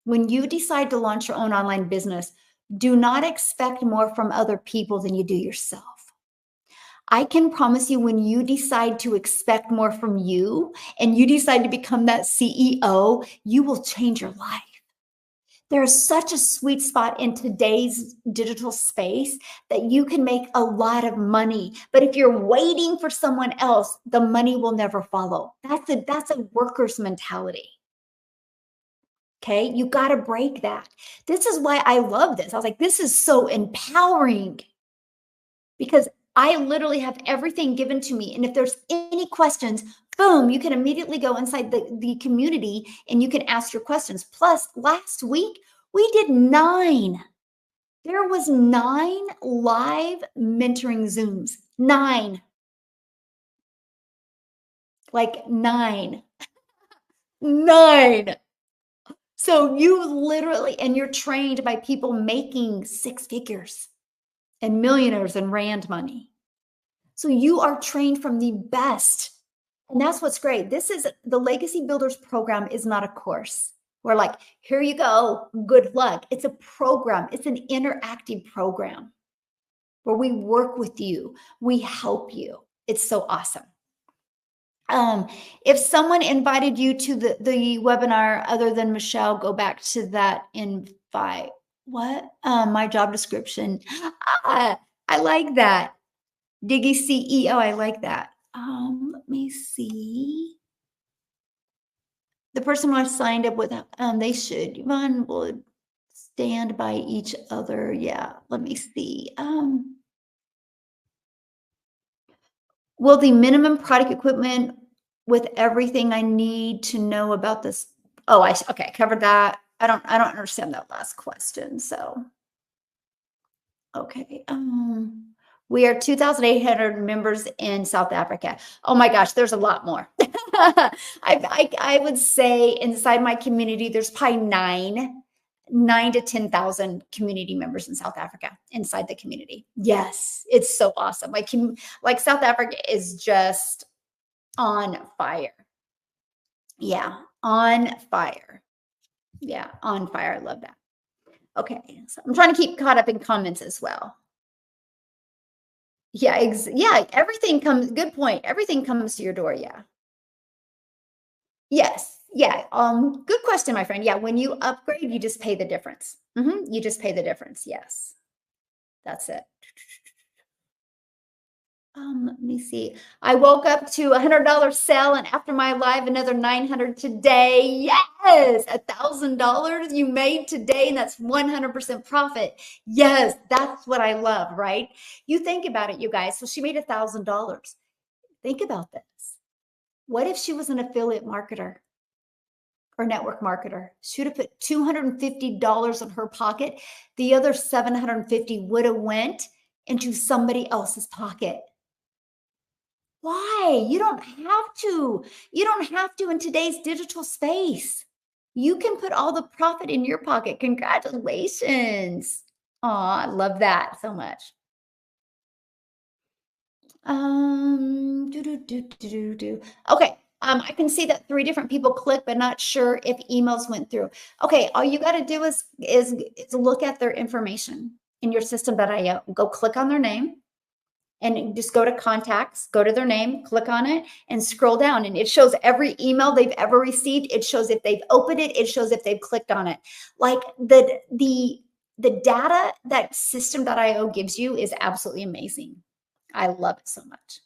When you decide to launch your own online business, do not expect more from other people than you do yourself. I can promise you when you decide to expect more from you and you decide to become that CEO, you will change your life. There's such a sweet spot in today's digital space that you can make a lot of money. But if you're waiting for someone else, the money will never follow. That's a worker's mentality. Okay, you got to break that. This is why I love this. I was like, this is so empowering because I literally have everything given to me. And if there's any questions, boom, you can immediately go inside the community and you can ask your questions. Plus, last week, we did 9. There was 9 live mentoring Zooms. 9. Like 9. 9. So you literally, and you're trained by people making 6 figures and millionaires in rand money. So you are trained from the best. And that's what's great. This is the Legacy Builders program is not a course. We're like, here you go, good luck. It's a program. It's an interactive program where we work with you. We help you. It's so awesome. If someone invited you to the webinar other than Michelle, go back to that invite. What? My job description. I like that. Diggy CEO, I like that. Let me see. The person I signed up with, they should. One would stand by each other. Yeah, let me see. Will the minimum product equipment with everything I need to know about this? Oh, okay, covered that. I don't understand that last question. So, okay. We are 2,800 members in South Africa. Oh my gosh, there's a lot more. I would say inside my community, there's probably 9 to 10,000 community members in South Africa inside the community. Yes, it's so awesome. Like South Africa is just on fire. Yeah, on fire. Yeah, on fire. I love that. Okay, so I'm trying to keep caught up in comments as well. Yeah, yeah, everything comes, good point. Everything comes to your door, yeah. Yes, yeah, good question, my friend. Yeah, when you upgrade, you just pay the difference. You just pay the difference, yes. That's it. Let me see. I woke up to $100 sale, and after my live, another 900 today. Yes, $1,000 you made today, and that's 100% profit. Yes, that's what I love, right? You think about it, you guys. So she made $1,000. Think about this. What if she was an affiliate marketer or network marketer? She would have put $250 in her pocket. The other 750 would have went into somebody else's pocket. Why? You don't have to. You don't have to in today's digital space. You can put all the profit in your pocket. Congratulations. Aw, I love that so much. Okay. I can see that 3 different people clicked, but not sure if emails went through. Okay, all you got to do is look at their information in your system.io. Go click on their name and just go to contacts, go to their name, click on it, and scroll down. And it shows every email they've ever received. It shows if they've opened it. It shows if they've clicked on it. Like the data that system.io gives you is absolutely amazing. I love it so much.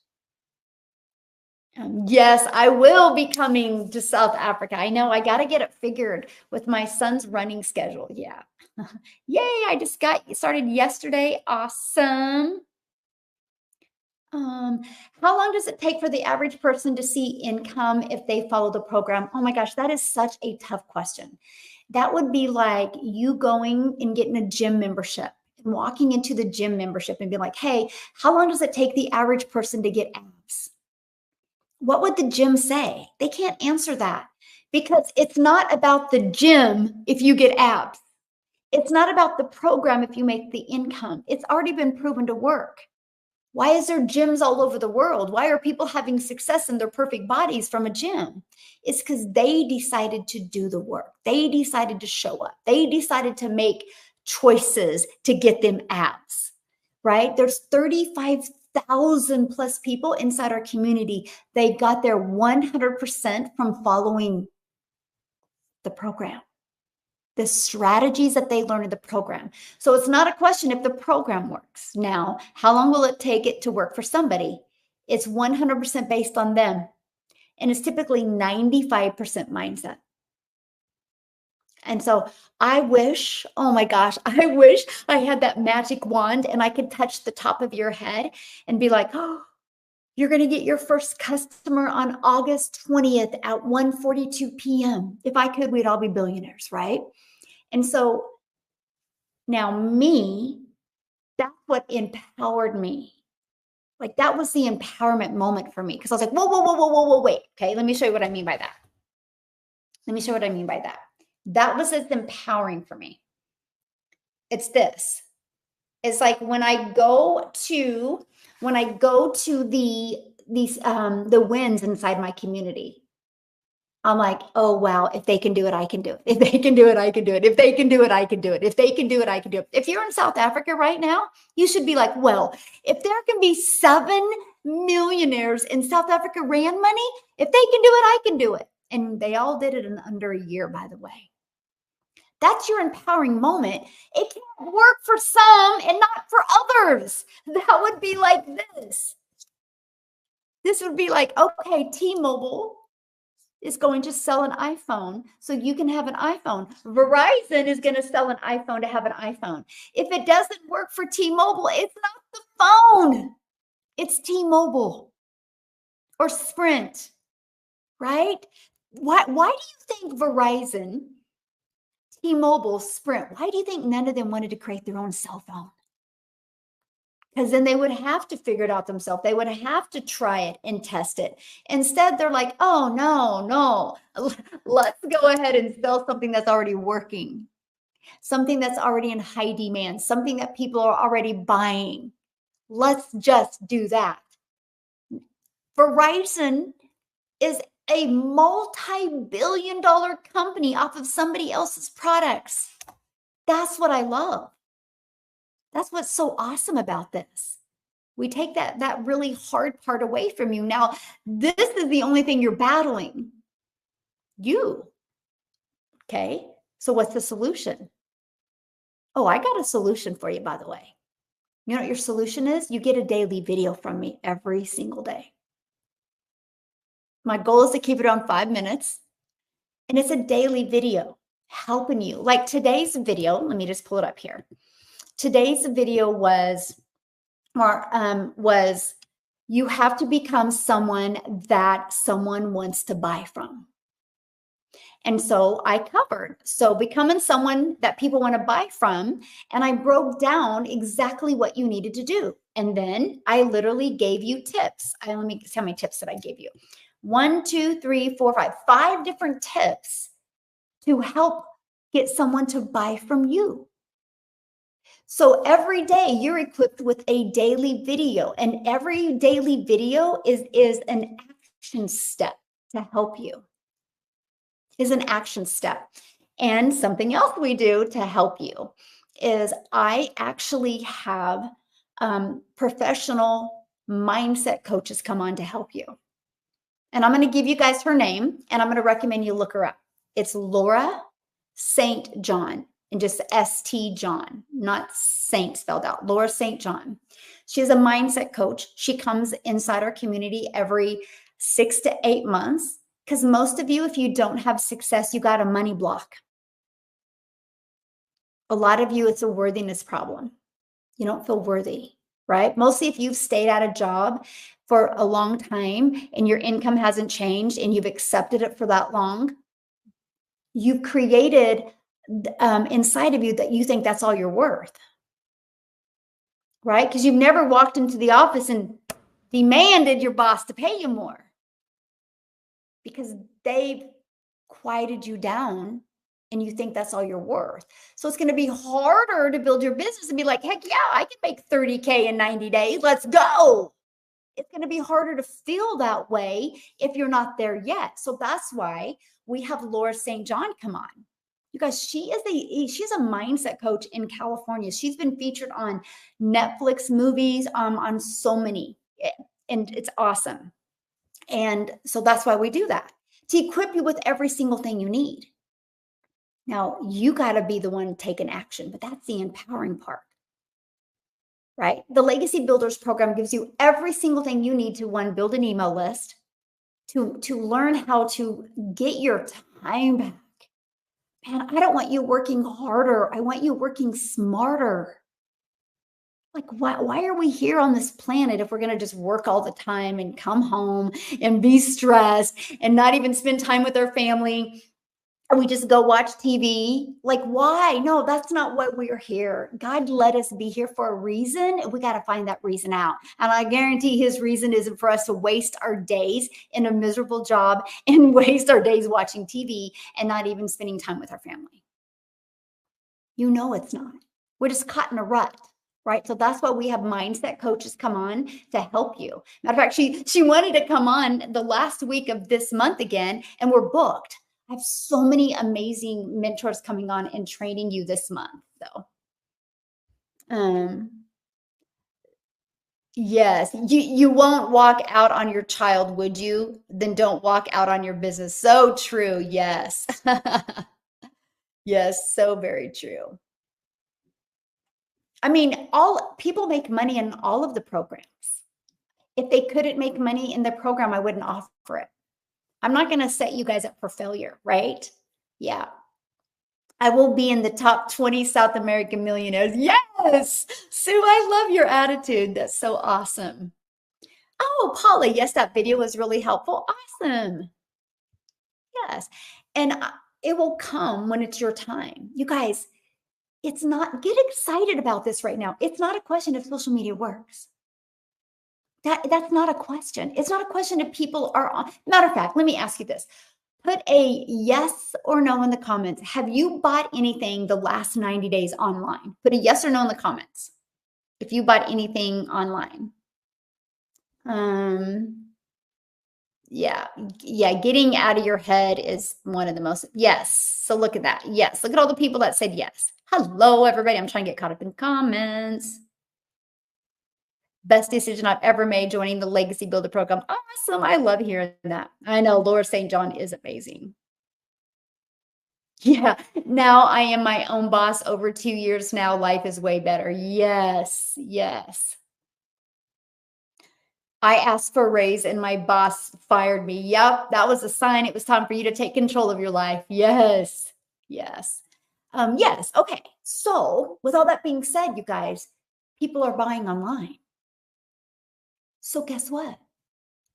Yes, I will be coming to South Africa. I know I got to get it figured with my son's running schedule. Yeah. Yay. I just got started yesterday. Awesome. How long does it take for the average person to see income if they follow the program? Oh my gosh, that is such a tough question. That would be like you going and getting a gym membership and walking into the gym membership and be like, hey, how long does it take the average person to get abs? What would the gym say? They can't answer that because it's not about the gym if you get abs. It's not about the program if you make the income. It's already been proven to work. Why is there gyms all over the world? Why are people having success in their perfect bodies from a gym? It's because they decided to do the work. They decided to show up. They decided to make choices to get them abs, right? There's 35,000 plus people inside our community. They got there 100% from following the program, the strategies that they learn in the program. So it's not a question if the program works. Now, how long will it take it to work for somebody? It's 100% based on them. And it's typically 95% mindset. And so I wish, oh my gosh, I wish I had that magic wand and I could touch the top of your head and be like, oh, you're going to get your first customer on August 20th at 1:42 p.m. If I could, we'd all be billionaires, right? And so now that's what empowered me. Like that was the empowerment moment for me because I was like, whoa, whoa, whoa, whoa, whoa, whoa, wait. Okay, let me show you what I mean by that. Let me show you what I mean by that. That was as empowering for me. It's this. It's like when I go to the wins inside my community, I'm like, oh, wow, if they can do it, I can do it. If they can do it, I can do it. If they can do it, I can do it. If they can do it, I can do it. If you're in South Africa right now, you should be like, well, if there can be 7 millionaires in South Africa rand money, if they can do it, I can do it. And they all did it in under a year, by the way. That's your empowering moment. It can't work for some and not for others. That would be like this. This would be like, okay, T-Mobile is going to sell an iPhone so you can have an iPhone. Verizon is going to sell an iPhone to have an iPhone. If it doesn't work for T-Mobile, it's not the phone. It's T-Mobile or Sprint, right? Why do you think Verizon, T-Mobile, Sprint, why do you think none of them wanted to create their own cell phone? Because then they would have to figure it out themselves. They would have to try it and test it. Instead, they're like, oh, no, let's go ahead and sell something that's already working, something that's already in high demand, something that people are already buying. Let's just do that. Verizon is a multi-billion-dollar company off of somebody else's products. That's what I love. That's what's so awesome about this. We take that really hard part away from you. Now, this is the only thing you're battling. You. Okay. So what's the solution? Oh, I got a solution for you, by the way. You know what your solution is? You get a daily video from me every single day. My goal is to keep it on 5 minutes, and it's a daily video helping you. Like today's video, let me just pull it up here. Today's video was you have to become someone that someone wants to buy from. And so I covered, so becoming someone that people want to buy from, and I broke down exactly what you needed to do. And then I literally gave you tips. Let me see how many tips that I gave you. 1, 2, 3, 4, 5 different tips to help get someone to buy from you. So every day you're equipped with a daily video, and every daily video is an action step to help you. Is an action step. And something else we do to help you is I actually have professional mindset coaches come on to help you. And I'm going to give you guys her name, and I'm going to recommend you look her up. It's Laura St. John, and just St. John, not Saint spelled out. Laura St. John. She's a mindset coach. She comes inside our community every 6 to 8 months. Because most of you, if you don't have success, you got a money block. A lot of you, it's a worthiness problem. You don't feel worthy, right? Mostly if you've stayed at a job for a long time and your income hasn't changed and you've accepted it for that long, you've created inside of you that you think that's all you're worth, right? Because you've never walked into the office and demanded your boss to pay you more, because they've quieted you down and you think that's all you're worth. So it's going to be harder to build your business and be like, heck yeah, I can make 30K in 90 days. Let's go. It's going to be harder to feel that way if you're not there yet. So that's why we have Laura St. John come on. You guys, she's a mindset coach in California. She's been featured on Netflix movies, on so many, and it's awesome. And so that's why we do that, to equip you with every single thing you need. Now, you got to be the one taking action, but that's the empowering part, right? The Legacy Builders program gives you every single thing you need to, one, build an email list, to learn how to get your time back. Man, I don't want you working harder. I want you working smarter. Like, why are we here on this planet if we're going to just work all the time and come home and be stressed and not even spend time with our family? Or we just go watch TV? Like, why? No, that's not what we're here. God let us be here for a reason, and we got to find that reason out. And I guarantee his reason isn't for us to waste our days in a miserable job and waste our days watching TV and not even spending time with our family. You know it's not. We're just caught in a rut. Right. So that's why we have mindset coaches come on to help you. Matter of fact, she wanted to come on the last week of this month again, and we're booked. I have so many amazing mentors coming on and training you this month. So, yes, you won't walk out on your child, would you? Then don't walk out on your business. So true. Yes. Yes. So very true. I mean, all people make money in all of the programs. If they couldn't make money in the program, I wouldn't offer it. I'm not going to set you guys up for failure, right? Yeah. I will be in the top 20 South American millionaires. Yes. Sue, I love your attitude. That's so awesome. Oh, Paula, yes, that video was really helpful. Awesome. Yes. And it will come when it's your time. You guys, it's not, get excited about this right now. It's not a question if social media works. That's not a question. It's not a question if people are on. Matter of fact, let me ask you this. Put a yes or no in the comments. Have you bought anything the last 90 days online? Put a yes or no in the comments if you bought anything online. Yeah, getting out of your head is one of the most, yes. So look at that. Yes, look at all the people that said yes. Hello, everybody. I'm trying to get caught up in comments. Best decision I've ever made, joining the Legacy Builder program. Awesome. I love hearing that. I know Laura St. John is amazing. Yeah. Now I am my own boss over 2 years now. Life is way better. Yes. Yes. I asked for a raise and my boss fired me. Yep, that was a sign it was time for you to take control of your life. Yes. Yes. Yes. Okay. So, with all that being said, you guys, people are buying online. So, guess what?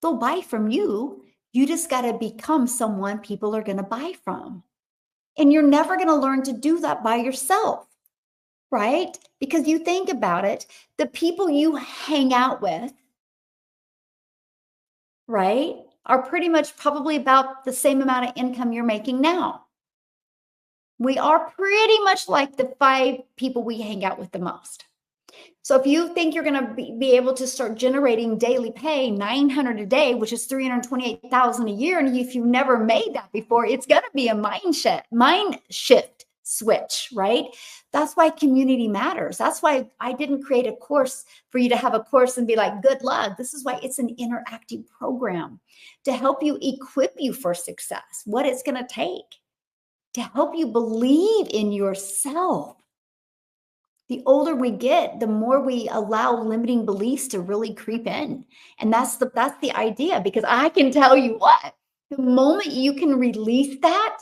They'll buy from you. You just got to become someone people are going to buy from. And you're never going to learn to do that by yourself, right? Because you think about it, the people you hang out with, right, are pretty much probably about the same amount of income you're making now. We are pretty much like the 5 people we hang out with the most. So if you think you're going to be able to start generating daily pay, 900 a day, which is 328,000 a year, and if you've never made that before, it's going to be a mind shift switch, right? That's why community matters. That's why I didn't create a course for you to have a course and be like, good luck. This is why it's an interactive program to help you equip you for success, what it's going to take to help you believe in yourself. The older we get, the more we allow limiting beliefs to really creep in. And that's the idea, because I can tell you what, the moment you can release that,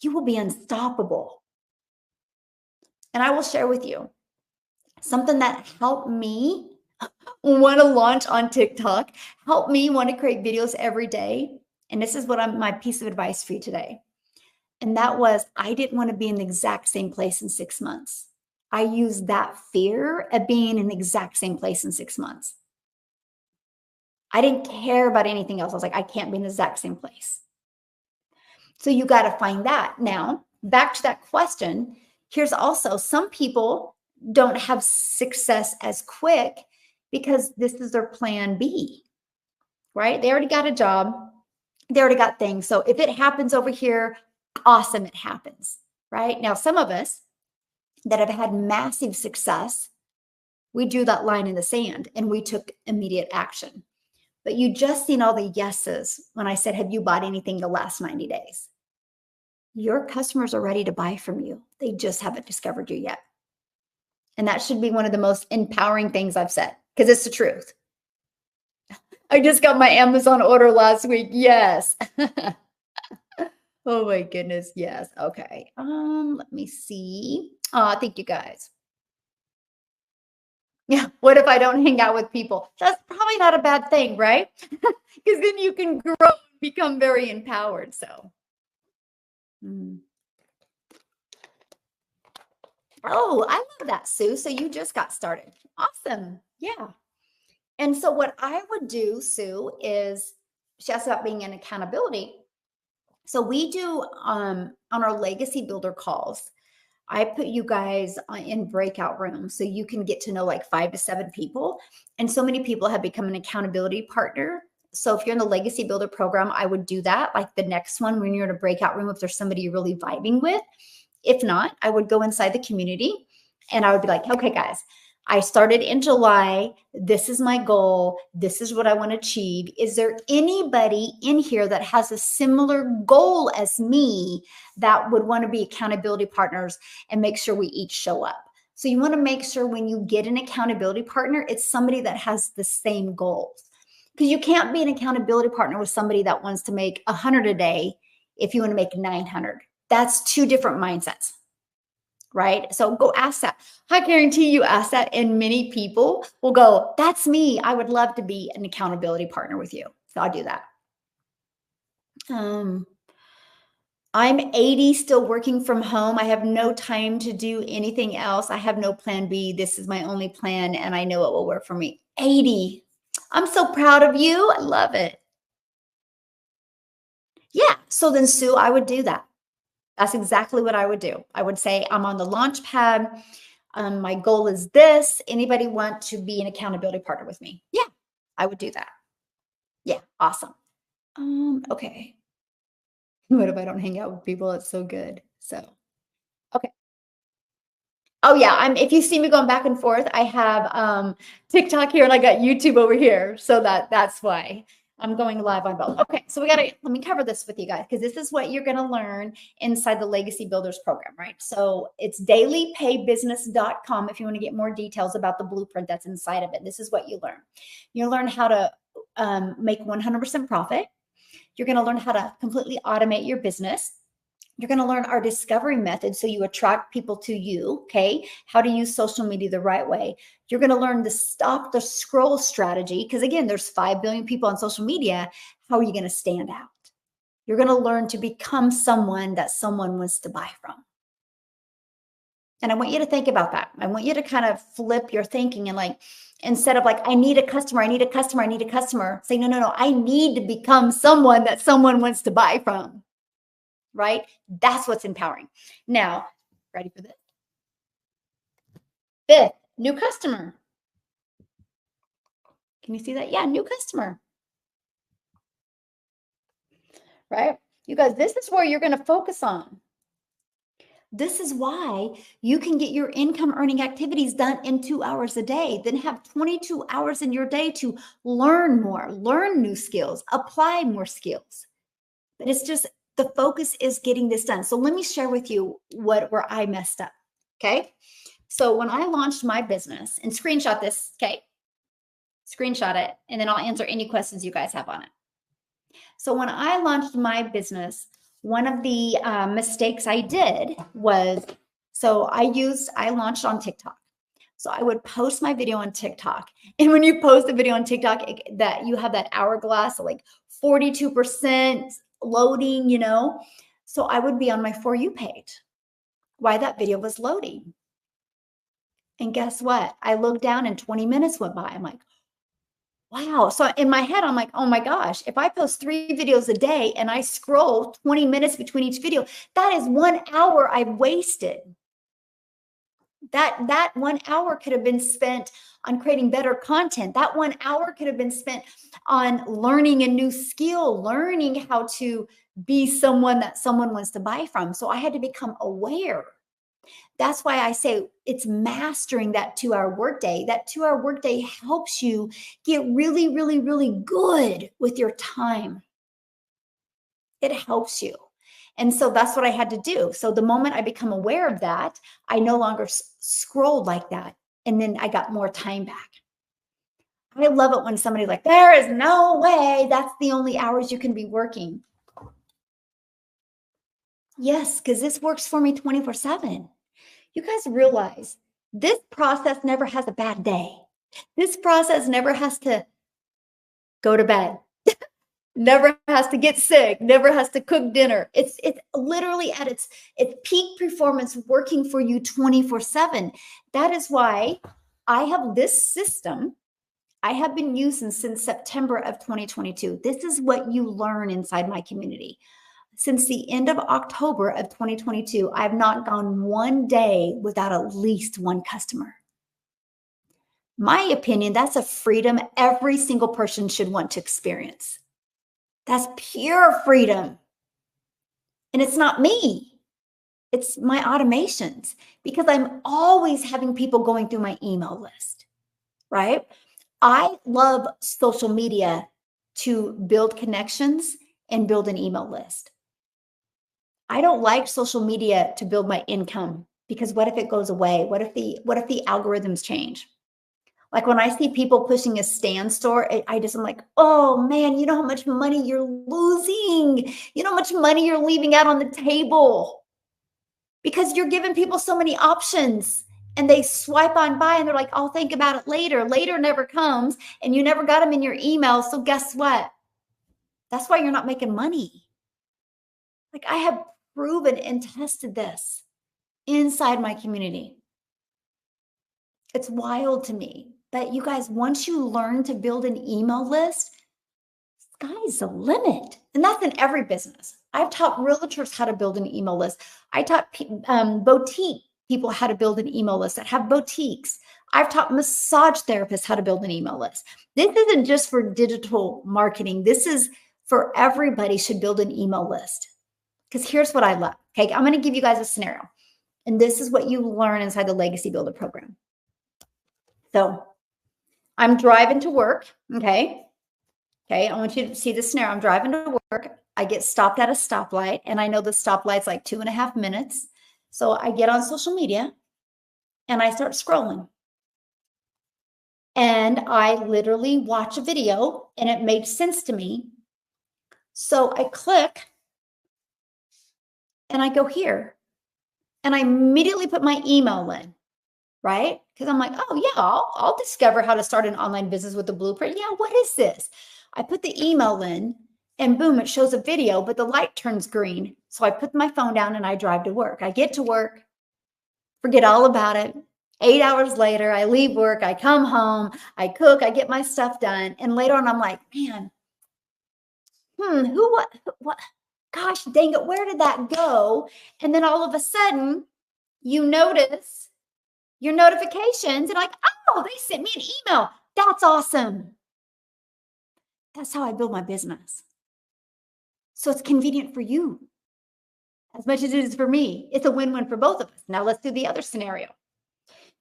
you will be unstoppable. And I will share with you something that helped me want to launch on TikTok, helped me want to create videos every day. And this is what my piece of advice for you today. And that was, I didn't want to be in the exact same place in 6 months. I used that fear of being in the exact same place in 6 months. I didn't care about anything else. I was like, I can't be in the exact same place. So you got to find that. Now, back to that question, here's also some people don't have success as quick because this is their plan B, right? They already got a job, they already got things. So if it happens over here, awesome, it happens, right? Now, some of us that have had massive success, we drew that line in the sand and we took immediate action. But you just seen all the yeses when I said, have you bought anything the last 90 days? Your customers are ready to buy from you. They just haven't discovered you yet. And that should be one of the most empowering things I've said, because it's the truth. I just got my Amazon order last week. Yes. Oh my goodness. Yes. Okay. Let me see. Thank you guys. Yeah. What if I don't hang out with people? That's probably not a bad thing, right? Because then you can grow and become very empowered. So. Oh, I love that, Sue. So you just got started. Awesome. Yeah. And so what I would do, Sue, is she asked about being in accountability. So we do on our legacy builder calls, I put you guys in breakout rooms so you can get to know like 5 to 7 people. And so many people have become an accountability partner. So if you're in the legacy builder program, I would do that. Like the next one, when you're in a breakout room, if there's somebody you're really vibing with. If not, I would go inside the community and I would be like, okay, guys, I started in July. This is my goal. This is what I want to achieve. Is there anybody in here that has a similar goal as me that would want to be accountability partners and make sure we each show up? So you want to make sure when you get an accountability partner, it's somebody that has the same goals. Because you can't be an accountability partner with somebody that wants to make 100 a day if you want to make 900. That's 2 different mindsets, right? So go ask that. I guarantee you ask that, and many people will go, that's me. I would love to be an accountability partner with you. So I'll do that. I'm 80, still working from home. I have no time to do anything else. I have no plan B. This is my only plan, and I know it will work for me. 80. I'm so proud of you. I love it. Yeah. So then, Sue, I would do that. That's exactly what I would do. I would say, I'm on the launch pad. My goal is this. Anybody want to be an accountability partner with me? Yeah, I would do that. Yeah, awesome. Okay. What if I don't hang out with people? It's so good. So, okay. Oh yeah, if you see me going back and forth, I have TikTok here and I got YouTube over here. So that's why. I'm going live on both. Okay, so let me cover this with you guys because this is what you're going to learn inside the Legacy Builders program, right? So it's dailypaybusiness.com if you want to get more details about the blueprint that's inside of it. This is what you learn. You'll learn how to make 100% profit. You're going to learn how to completely automate your business. You're going to learn our discovery method so you attract people to you, okay? How to use social media the right way. You're going to learn the stop the scroll strategy because, again, there's 5 billion people on social media. How are you going to stand out? You're going to learn to become someone that someone wants to buy from. And I want you to think about that. I want you to kind of flip your thinking and like, instead of like, I need a customer, I need a customer, I need a customer, say, no, I need to become someone that someone wants to buy from. Right? That's what's empowering. Now, ready for this? Fifth, new customer. Can you see that? Yeah, new customer. Right? You guys, this is where you're going to focus on. This is why you can get your income earning activities done in 2 hours a day, then have 22 hours in your day to learn more, learn new skills, apply more skills. But it's just the focus is getting this done. So let me share with you where I messed up. Okay. So when I launched my business, and screenshot this, okay, screenshot it, and then I'll answer any questions you guys have on it. So when I launched my business, one of the mistakes I did was, I launched on TikTok. So I would post my video on TikTok. And when you post a video on TikTok, that you have that hourglass of like 42% loading, you know? So I would be on my For You page while that video was loading. And guess what? I looked down and 20 minutes went by. I'm like, wow. So in my head, I'm like, oh my gosh, if I post 3 videos a day and I scroll 20 minutes between each video, that is 1 hour I've wasted. That 1 hour could have been spent on creating better content. That 1 hour could have been spent on learning a new skill, learning how to be someone that someone wants to buy from. So I had to become aware. That's why I say it's mastering that 2-hour workday. That 2-hour workday helps you get really, really, really good with your time. It helps you. And so that's what I had to do. So the moment I become aware of that, I no longer scrolled like that. And then I got more time back. I love it when somebody's like, there is no way that's the only hours you can be working. Yes, because this works for me 24/7. You guys realize this process never has a bad day. This process never has to go to bed, never has to get sick, never has to cook dinner. It's literally at its peak performance working for you 24/7. That is why I have this system I have been using since September of 2022. This is what you learn inside my community. Since the end of October of 2022, I've not gone one day without at least one customer. My opinion, that's a freedom every single person should want to experience. That's pure freedom. And it's not me. It's my automations because I'm always having people going through my email list, right? I love social media to build connections and build an email list. I don't like social media to build my income because what if it goes away? What if the algorithms change? Like when I see people pushing a stand store, I'm like, oh man, you know how much money you're losing. You know how much money you're leaving out on the table because you're giving people so many options and they swipe on by and they're like, I'll think about it later. Later never comes and you never got them in your email. So guess what? That's why you're not making money. Like I have proven and tested this inside my community. It's wild to me that you guys, once you learn to build an email list, sky's the limit. And that's in every business. I've taught realtors how to build an email list. I taught boutique people how to build an email list that have boutiques. I've taught massage therapists how to build an email list. This isn't just for digital marketing. This is for everybody should build an email list. Because here's what I love. Okay, I'm going to give you guys a scenario. And this is what you learn inside the Legacy Builder program. So I'm driving to work, okay? Okay, I want you to see the scenario. I'm driving to work. I get stopped at a stoplight, and I know the stoplight's like 2.5 minutes. So I get on social media and I start scrolling. And I literally watch a video and it made sense to me. So I click and I go here and I immediately put my email in, right? Because I'm like, oh yeah, I'll discover how to start an online business with the blueprint. Yeah, what is this? I put the email in and boom, it shows a video, but the light turns green. So I put my phone down and I drive to work. I get to work, forget all about it. 8 hours later, I leave work, I come home, I cook, I get my stuff done. And later on, I'm like, man, what, gosh, dang it, where did that go? And then all of a sudden, you notice your notifications and like, oh, they sent me an email. That's awesome. That's how I build my business. So it's convenient for you as much as it is for me. It's a win-win for both of us. Now let's do the other scenario.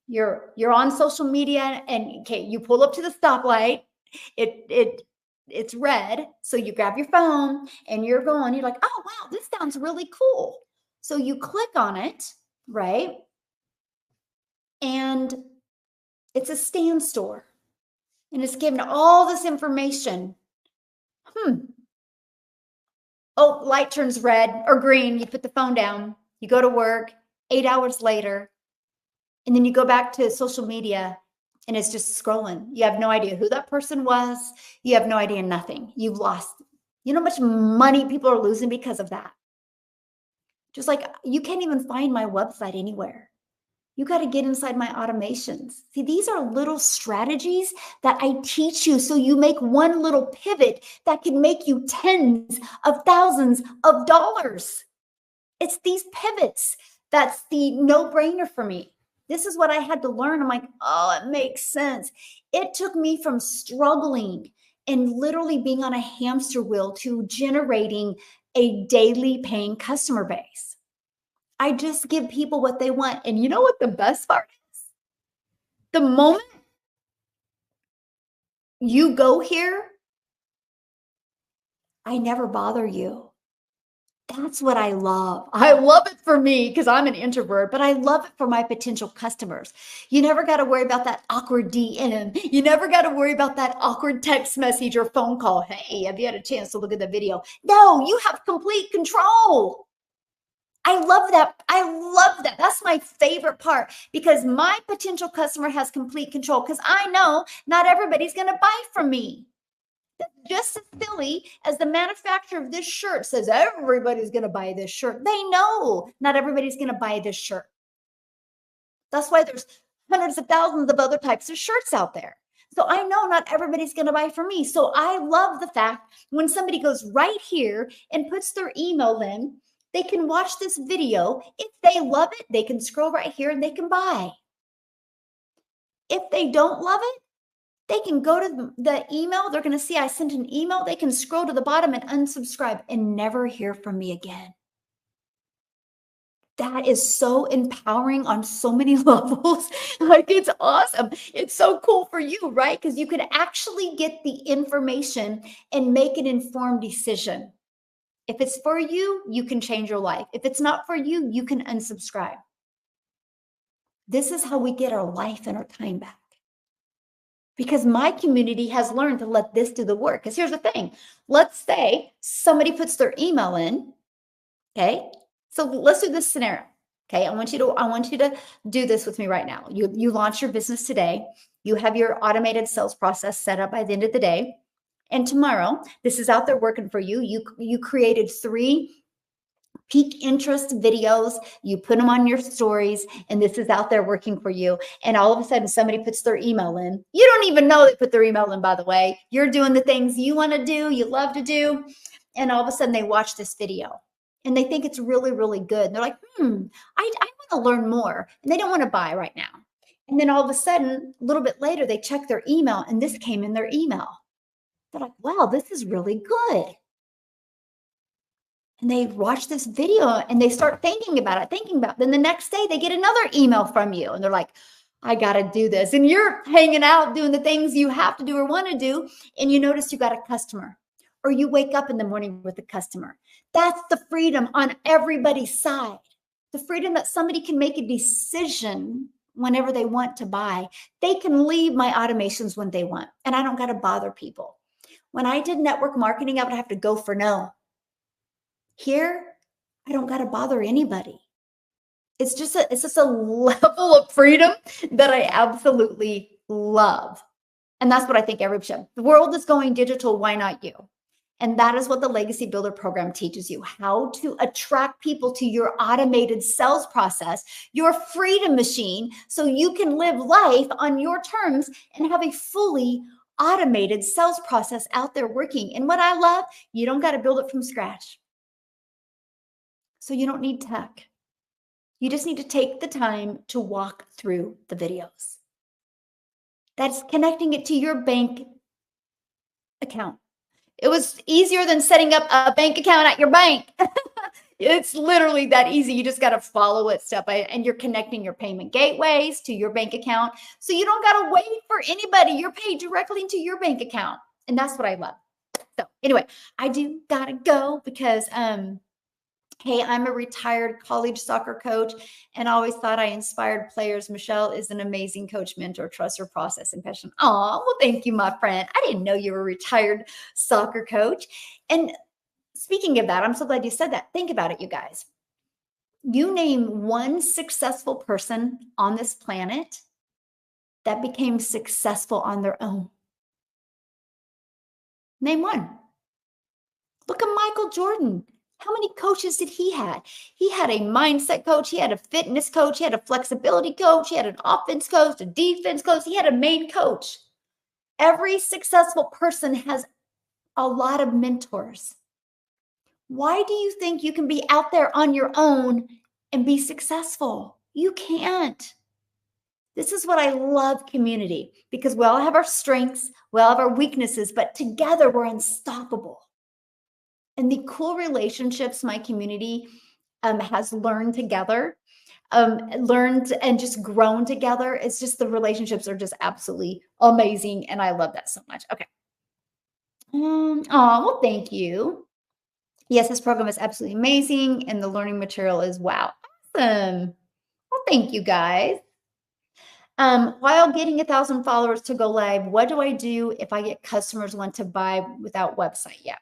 You're on social media and okay, you pull up to the stoplight. It's red. So you grab your phone and you're going, you're like, oh wow, this sounds really cool. So you click on it, right? And it's a stand store. And it's given all this information. Oh, light turns red or green. You put the phone down. You go to work 8 hours later. And then you go back to social media and it's just scrolling. You have no idea who that person was. You have no idea nothing. You've lost. You know how much money people are losing because of that? Just like you can't even find my website anywhere. You got to get inside my automations. See, these are little strategies that I teach you so you make one little pivot that can make you tens of thousands of dollars. It's these pivots. That's the no-brainer for me. This is what I had to learn. I'm like, oh, it makes sense. It took me from struggling and literally being on a hamster wheel to generating a daily paying customer base. I just give people what they want. And you know what the best part is? The moment you go here, I never bother you. That's what I love. I love it for me because I'm an introvert, but I love it for my potential customers. You never got to worry about that awkward DM. You never got to worry about that awkward text message or phone call. Hey, have you had a chance to look at the video? No, you have complete control. I love that. I love that. That's my favorite part because my potential customer has complete control because I know not everybody's going to buy from me. Just as silly as the manufacturer of this shirt says everybody's going to buy this shirt. They know not everybody's going to buy this shirt. That's why there's hundreds of thousands of other types of shirts out there. So I know not everybody's going to buy from me. So I love the fact when somebody goes right here and puts their email in, they can watch this video. If they love it, they can scroll right here and they can buy. If they don't love it, they can go to the email. They're going to see I sent an email. They can scroll to the bottom and unsubscribe and never hear from me again. That is so empowering on so many levels. Like, it's awesome. It's so cool for you, right? Because you can actually get the information and make an informed decision. If it's for you, you can change your life. If it's not for you, you can unsubscribe. This is how we get our life and our time back. Because my community has learned to let this do the work. Because here's the thing. Let's say somebody puts their email in. Okay. So let's do this scenario. Okay. I want you to do this with me right now. You launch your business today. You have your automated sales process set up by the end of the day. And tomorrow, this is out there working for you. You created 3 peak interest videos, you put them on your stories, and this is out there working for you. And all of a sudden somebody puts their email in. You don't even know they put their email in, by the way. You're doing the things you want to do, you love to do. And all of a sudden they watch this video and they think it's really, really good. And they're like, I want to learn more. And they don't want to buy right now. And then all of a sudden, a little bit later, they check their email and this came in their email. They're like, wow, this is really good. And they watch this video and they start thinking about it. Then the next day they get another email from you and they're like, I got to do this. And you're hanging out doing the things you have to do or want to do. And you notice you got a customer, or you wake up in the morning with a customer. That's the freedom on everybody's side. The freedom that somebody can make a decision whenever they want to buy. They can leave my automations when they want, and I don't got to bother people. When I did network marketing, I would have to go for no. Here, I don't got to bother anybody. It's just a level of freedom that I absolutely love. And that's what I think every show. The world is going digital. Why not you? And that is what the Legacy Builder program teaches you, how to attract people to your automated sales process, your freedom machine, so you can live life on your terms and have a fully automated sales process out there working. And what I love, you don't got to build it from scratch. So you don't need tech. You just need to take the time to walk through the videos. That's connecting it to your bank account. It was easier than setting up a bank account at your bank. It's literally that easy. You just got to follow it step by, and you're connecting your payment gateways to your bank account. So you don't got to wait for anybody. You're paid directly into your bank account. And that's what I love. So anyway, I do got to go because, hey, I'm a retired college soccer coach and always thought I inspired players. Michelle is an amazing coach, mentor, trust her process, and passion. Oh, well, thank you, my friend. I didn't know you were a retired soccer coach. And speaking of that, I'm so glad you said that. Think about it, you guys. You name one successful person on this planet that became successful on their own. Name one. Look at Michael Jordan. How many coaches did he have? He had a mindset coach. He had a fitness coach. He had a flexibility coach. He had an offense coach, a defense coach. He had a main coach. Every successful person has a lot of mentors. Why do you think you can be out there on your own and be successful? You can't. This is what I love community, because we all have our strengths, we all have our weaknesses, but together we're unstoppable. And the cool relationships my community has learned together, learned and just grown together. It's just the relationships are just absolutely amazing. And I love that so much. Okay. Oh, well, thank you. Yes, this program is absolutely amazing. And the learning material is wow. Awesome. Well, thank you guys. While getting 1,000 followers to go live, what do I do if I get customers want to buy without website yet?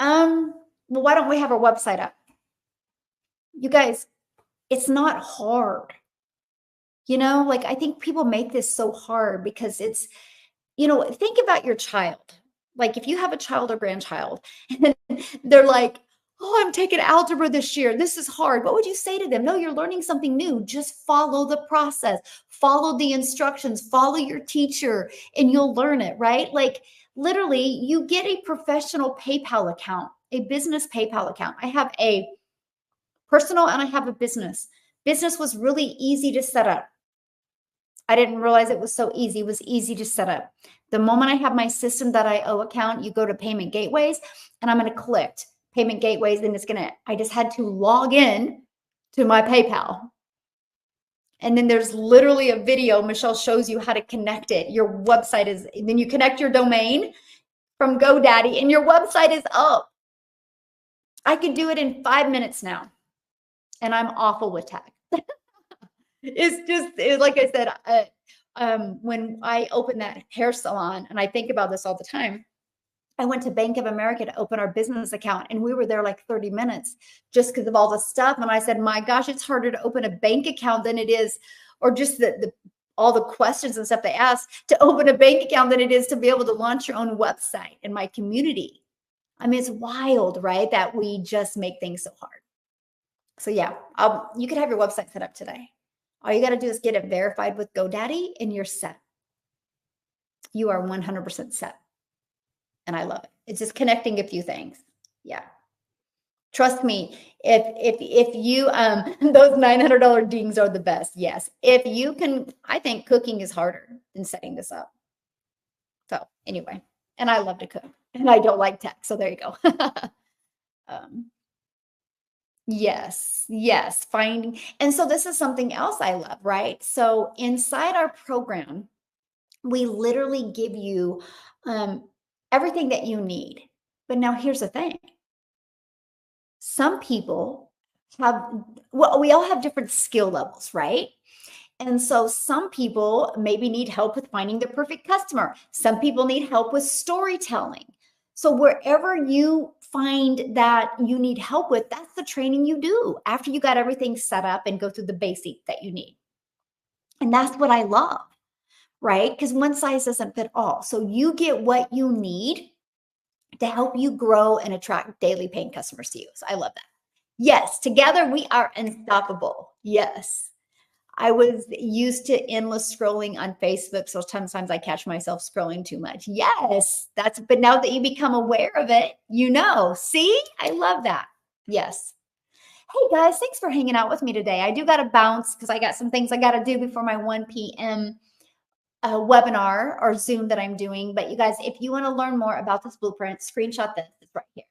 Well, why don't we have our website up? You guys, it's not hard. You know, like I think people make this so hard because it's, you know, think about your child. Like if you have a child or grandchild and they're like, oh, I'm taking algebra this year. This is hard. What would you say to them? No, you're learning something new. Just follow the process, follow the instructions, follow your teacher, and you'll learn it, right? Like literally, you get a professional PayPal account, a business PayPal account. I have a personal and I have a business. Business was really easy to set up. I didn't realize it was so easy. It was easy to set up. The moment I have my System.io account, you go to payment gateways and I'm going to click payment gateways. And it's going to, I just had to log in to my PayPal. And then there's literally a video. Michelle shows you how to connect it. Your website is, and then you connect your domain from GoDaddy and your website is up. I could do it in 5 minutes now. And I'm awful with tech. It's just like I said, when I opened that hair salon, and I think about this all the time, I went to Bank of America to open our business account, and we were there like 30 minutes just because of all the stuff. And I said, my gosh, it's harder to open a bank account than it is, or just all the questions and stuff they ask to open a bank account than it is to be able to launch your own website in my community. I mean, it's wild, right? That we just make things so hard. So yeah, you could have your website set up today. All you got to do is get it verified with GoDaddy and you're set. You are 100% set. And I love it. It's just connecting a few things. Yeah. Trust me, if you, those $900 dings are the best. Yes. If you can, I think cooking is harder than setting this up. So anyway, and I love to cook and I don't like tech. So there you go. Yes, yes, finding, and so this is something else I love, right? So inside our program, we literally give you um, everything that you need. But now here's the thing. Some people have, well, we all have different skill levels, right? And so some people maybe need help with finding the perfect customer. Some people need help with storytelling. So wherever you find that you need help with, that's the training you do after you got everything set up and go through the basics that you need. And that's what I love, right? Because one size doesn't fit all. So you get what you need to help you grow and attract daily paying customers to you. So I love that. Yes, together we are unstoppable. Yes. I was used to endless scrolling on Facebook, so sometimes I catch myself scrolling too much. Yes, but now that you become aware of it, you know. See, I love that. Yes. Hey guys, thanks for hanging out with me today. I do got to bounce because I got some things I got to do before my 1 p.m. Webinar or Zoom that I'm doing. But you guys, if you want to learn more about this blueprint, screenshot this. It's right here.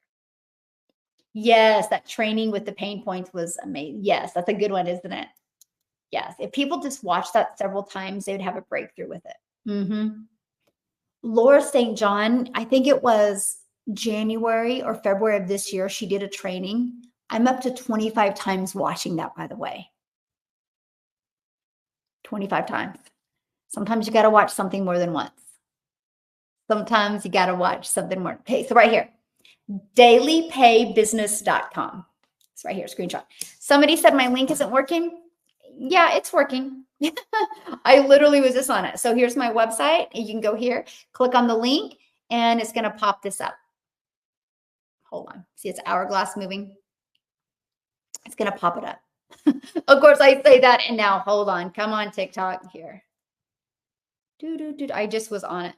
Yes, that training with the pain points was amazing. Yes, that's a good one, isn't it? Yes, if people just watch that several times, they would have a breakthrough with it. Laura St. John, I think it was January or February of this year, she did a training. I'm up to 25 times watching that, by the way. 25 times. Sometimes you got to watch something more than once. Sometimes you got to watch something more. Okay, so right here, dailypaybusiness.com. It's right here, screenshot. Somebody said my link isn't working. Yeah, it's working. I literally was just on it. So here's my website. You can go here, click on the link, and it's going to pop this up. Hold on. See, it's hourglass moving. It's going to pop it up. Of course, I say that, and now hold on. Come on, TikTok here. I just was on it.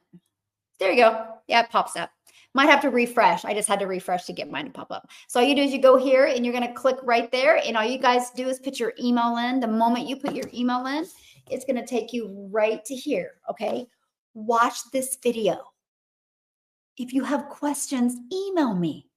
There you go. Yeah, it pops up. Might have to refresh. I just had to refresh to get mine to pop up. So all you do is you go here and you're going to click right there. And all you guys do is put your email in. The moment you put your email in, it's going to take you right to here. Okay. Watch this video. If you have questions, email me.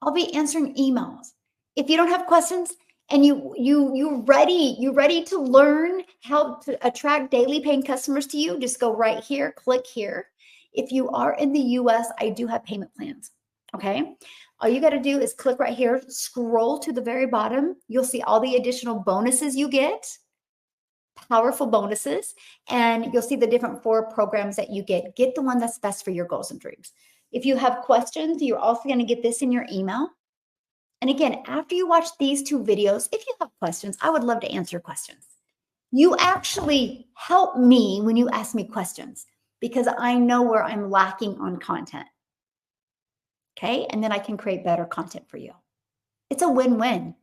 I'll be answering emails. If you don't have questions and you're ready to learn how to attract daily paying customers to you, just go right here, click here. If you are in the US, I do have payment plans. Okay. All you got to do is click right here, scroll to the very bottom. You'll see all the additional bonuses you get, powerful bonuses, and you'll see the different 4 programs that you get. Get the one that's best for your goals and dreams. If you have questions, you're also going to get this in your email. And again, after you watch these 2 videos, if you have questions, I would love to answer questions. You actually help me when you ask me questions because I know where I'm lacking on content. Okay. And then I can create better content for you. It's a win-win.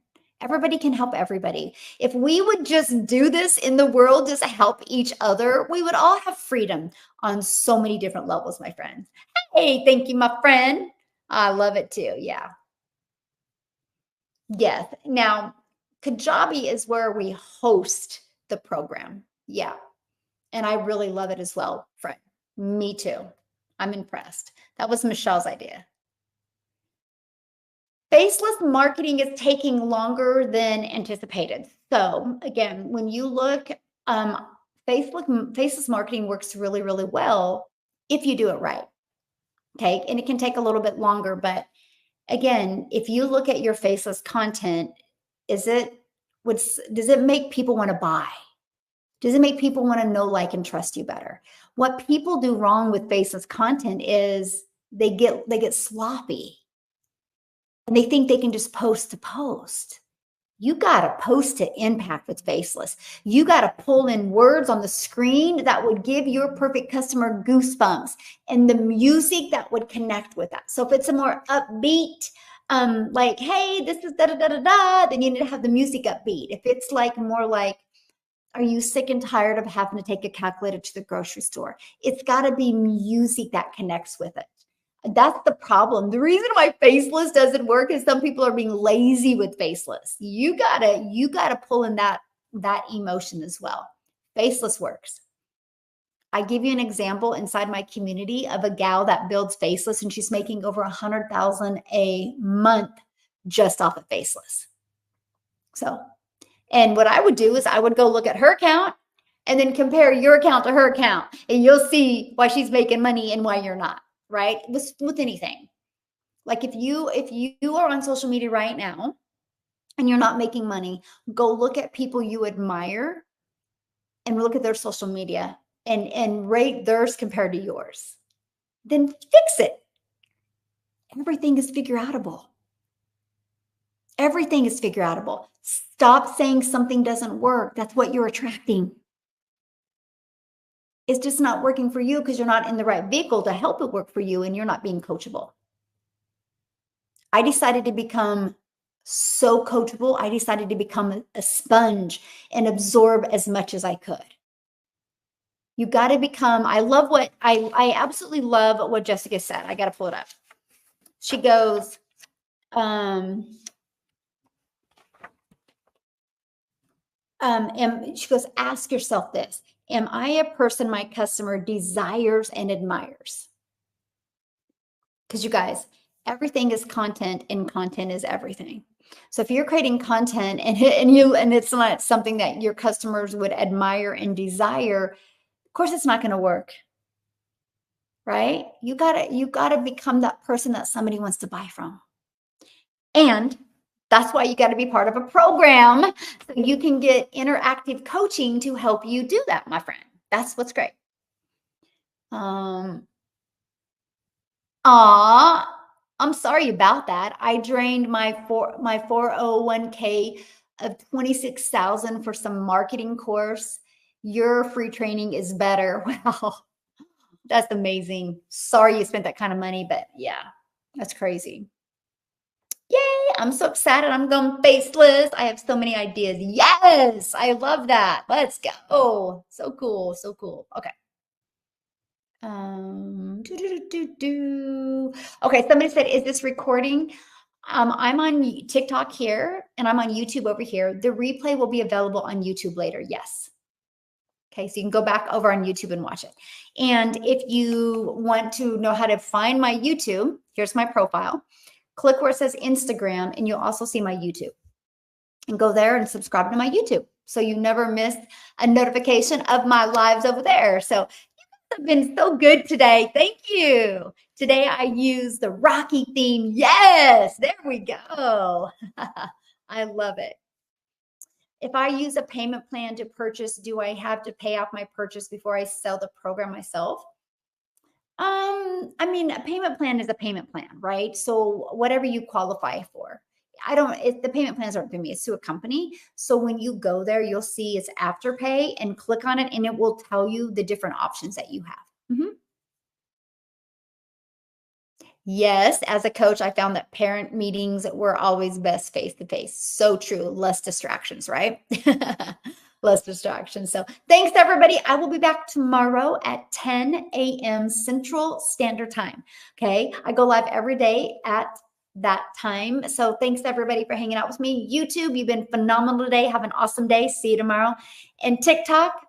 Everybody can help everybody. If we would just do this in the world, just help each other, we would all have freedom on so many different levels, my friends. Hey, thank you, my friend. I love it too. Yeah. Yes. Now, Kajabi is where we host the program. Yeah. And I really love it as well, Fred. Me too. I'm impressed. That was Michelle's idea. Faceless marketing is taking longer than anticipated. So again, when you look, faceless marketing works really, really well if you do it right. Okay. And it can take a little bit longer, but again, if you look at your faceless content, does it make people want to buy? Does it make people want to know, like, and trust you better? What people do wrong with faceless content is they get sloppy and they think they can just post to post. You got to post to impact with faceless. You got to pull in words on the screen that would give your perfect customer goosebumps and the music that would connect with that. So if it's a more upbeat, like, hey, this is da da da da da, then you need to have the music upbeat. If it's like more like, are you sick and tired of having to take a calculator to the grocery store? It's got to be music that connects with it. That's the problem. The reason why faceless doesn't work is some people are being lazy with faceless. You gotta pull in that emotion as well. Faceless works. I give you an example inside my community of a gal that builds faceless, and she's making over 100,000 a month just off of faceless. So, and what I would do is I would go look at her account and then compare your account to her account, and you'll see why she's making money and why you're not, right? With anything. Like if you are on social media right now and you're not making money, go look at people you admire and look at their social media and rate theirs compared to yours. Then fix it. Everything is figure outable. Everything is figure outable. Stop saying something doesn't work. That's what you're attracting. It's just not working for you because you're not in the right vehicle to help it work for you, and you're not being coachable. I decided to become so coachable. I decided to become a sponge and absorb as much as I could. You got to become, I absolutely love what Jessica said. I got to pull it up. She goes, and she goes, ask yourself this: am I a person my customer desires and admires? Because you guys, everything is content, and content is everything. So if you're creating content and it's not something that your customers would admire and desire, of course it's not going to work. Right? You gotta become that person that somebody wants to buy from. And that's why you got to be part of a program so you can get interactive coaching to help you do that, my friend. That's what's great. I'm sorry about that. I drained my 401k of 26,000 for some marketing course. Your free training is better. Wow, that's amazing. Sorry you spent that kind of money, but yeah, that's crazy. Yay, I'm so excited. I'm going faceless. I have so many ideas. Yes, I love that. Let's go. So cool. So cool. Okay. Okay, somebody said, is this recording? I'm on TikTok here and I'm on YouTube over here. The replay will be available on YouTube later. Yes. Okay, so you can go back over on YouTube and watch it. And if you want to know how to find my YouTube, here's my profile. Click where it says Instagram, and you'll also see my YouTube. And go there and subscribe to my YouTube so you never miss a notification of my lives over there. So you guys have been so good today. Thank you. Today I use the Rocky theme. Yes, there we go. I love it. If I use a payment plan to purchase, do I have to pay off my purchase before I sell the program myself? I mean, a payment plan is a payment plan, right? So whatever you qualify for. The payment plans aren't through me, it's through a company. So when you go there, you'll see it's Afterpay and click on it and it will tell you the different options that you have. Yes, as a coach, I found that parent meetings were always best face-to-face. So true. Less distractions, right? Less distractions. So thanks, everybody. I will be back tomorrow at 10 a.m. Central Standard Time. Okay. I go live every day at that time. So thanks, everybody, for hanging out with me. YouTube, you've been phenomenal today. Have an awesome day. See you tomorrow. And TikTok,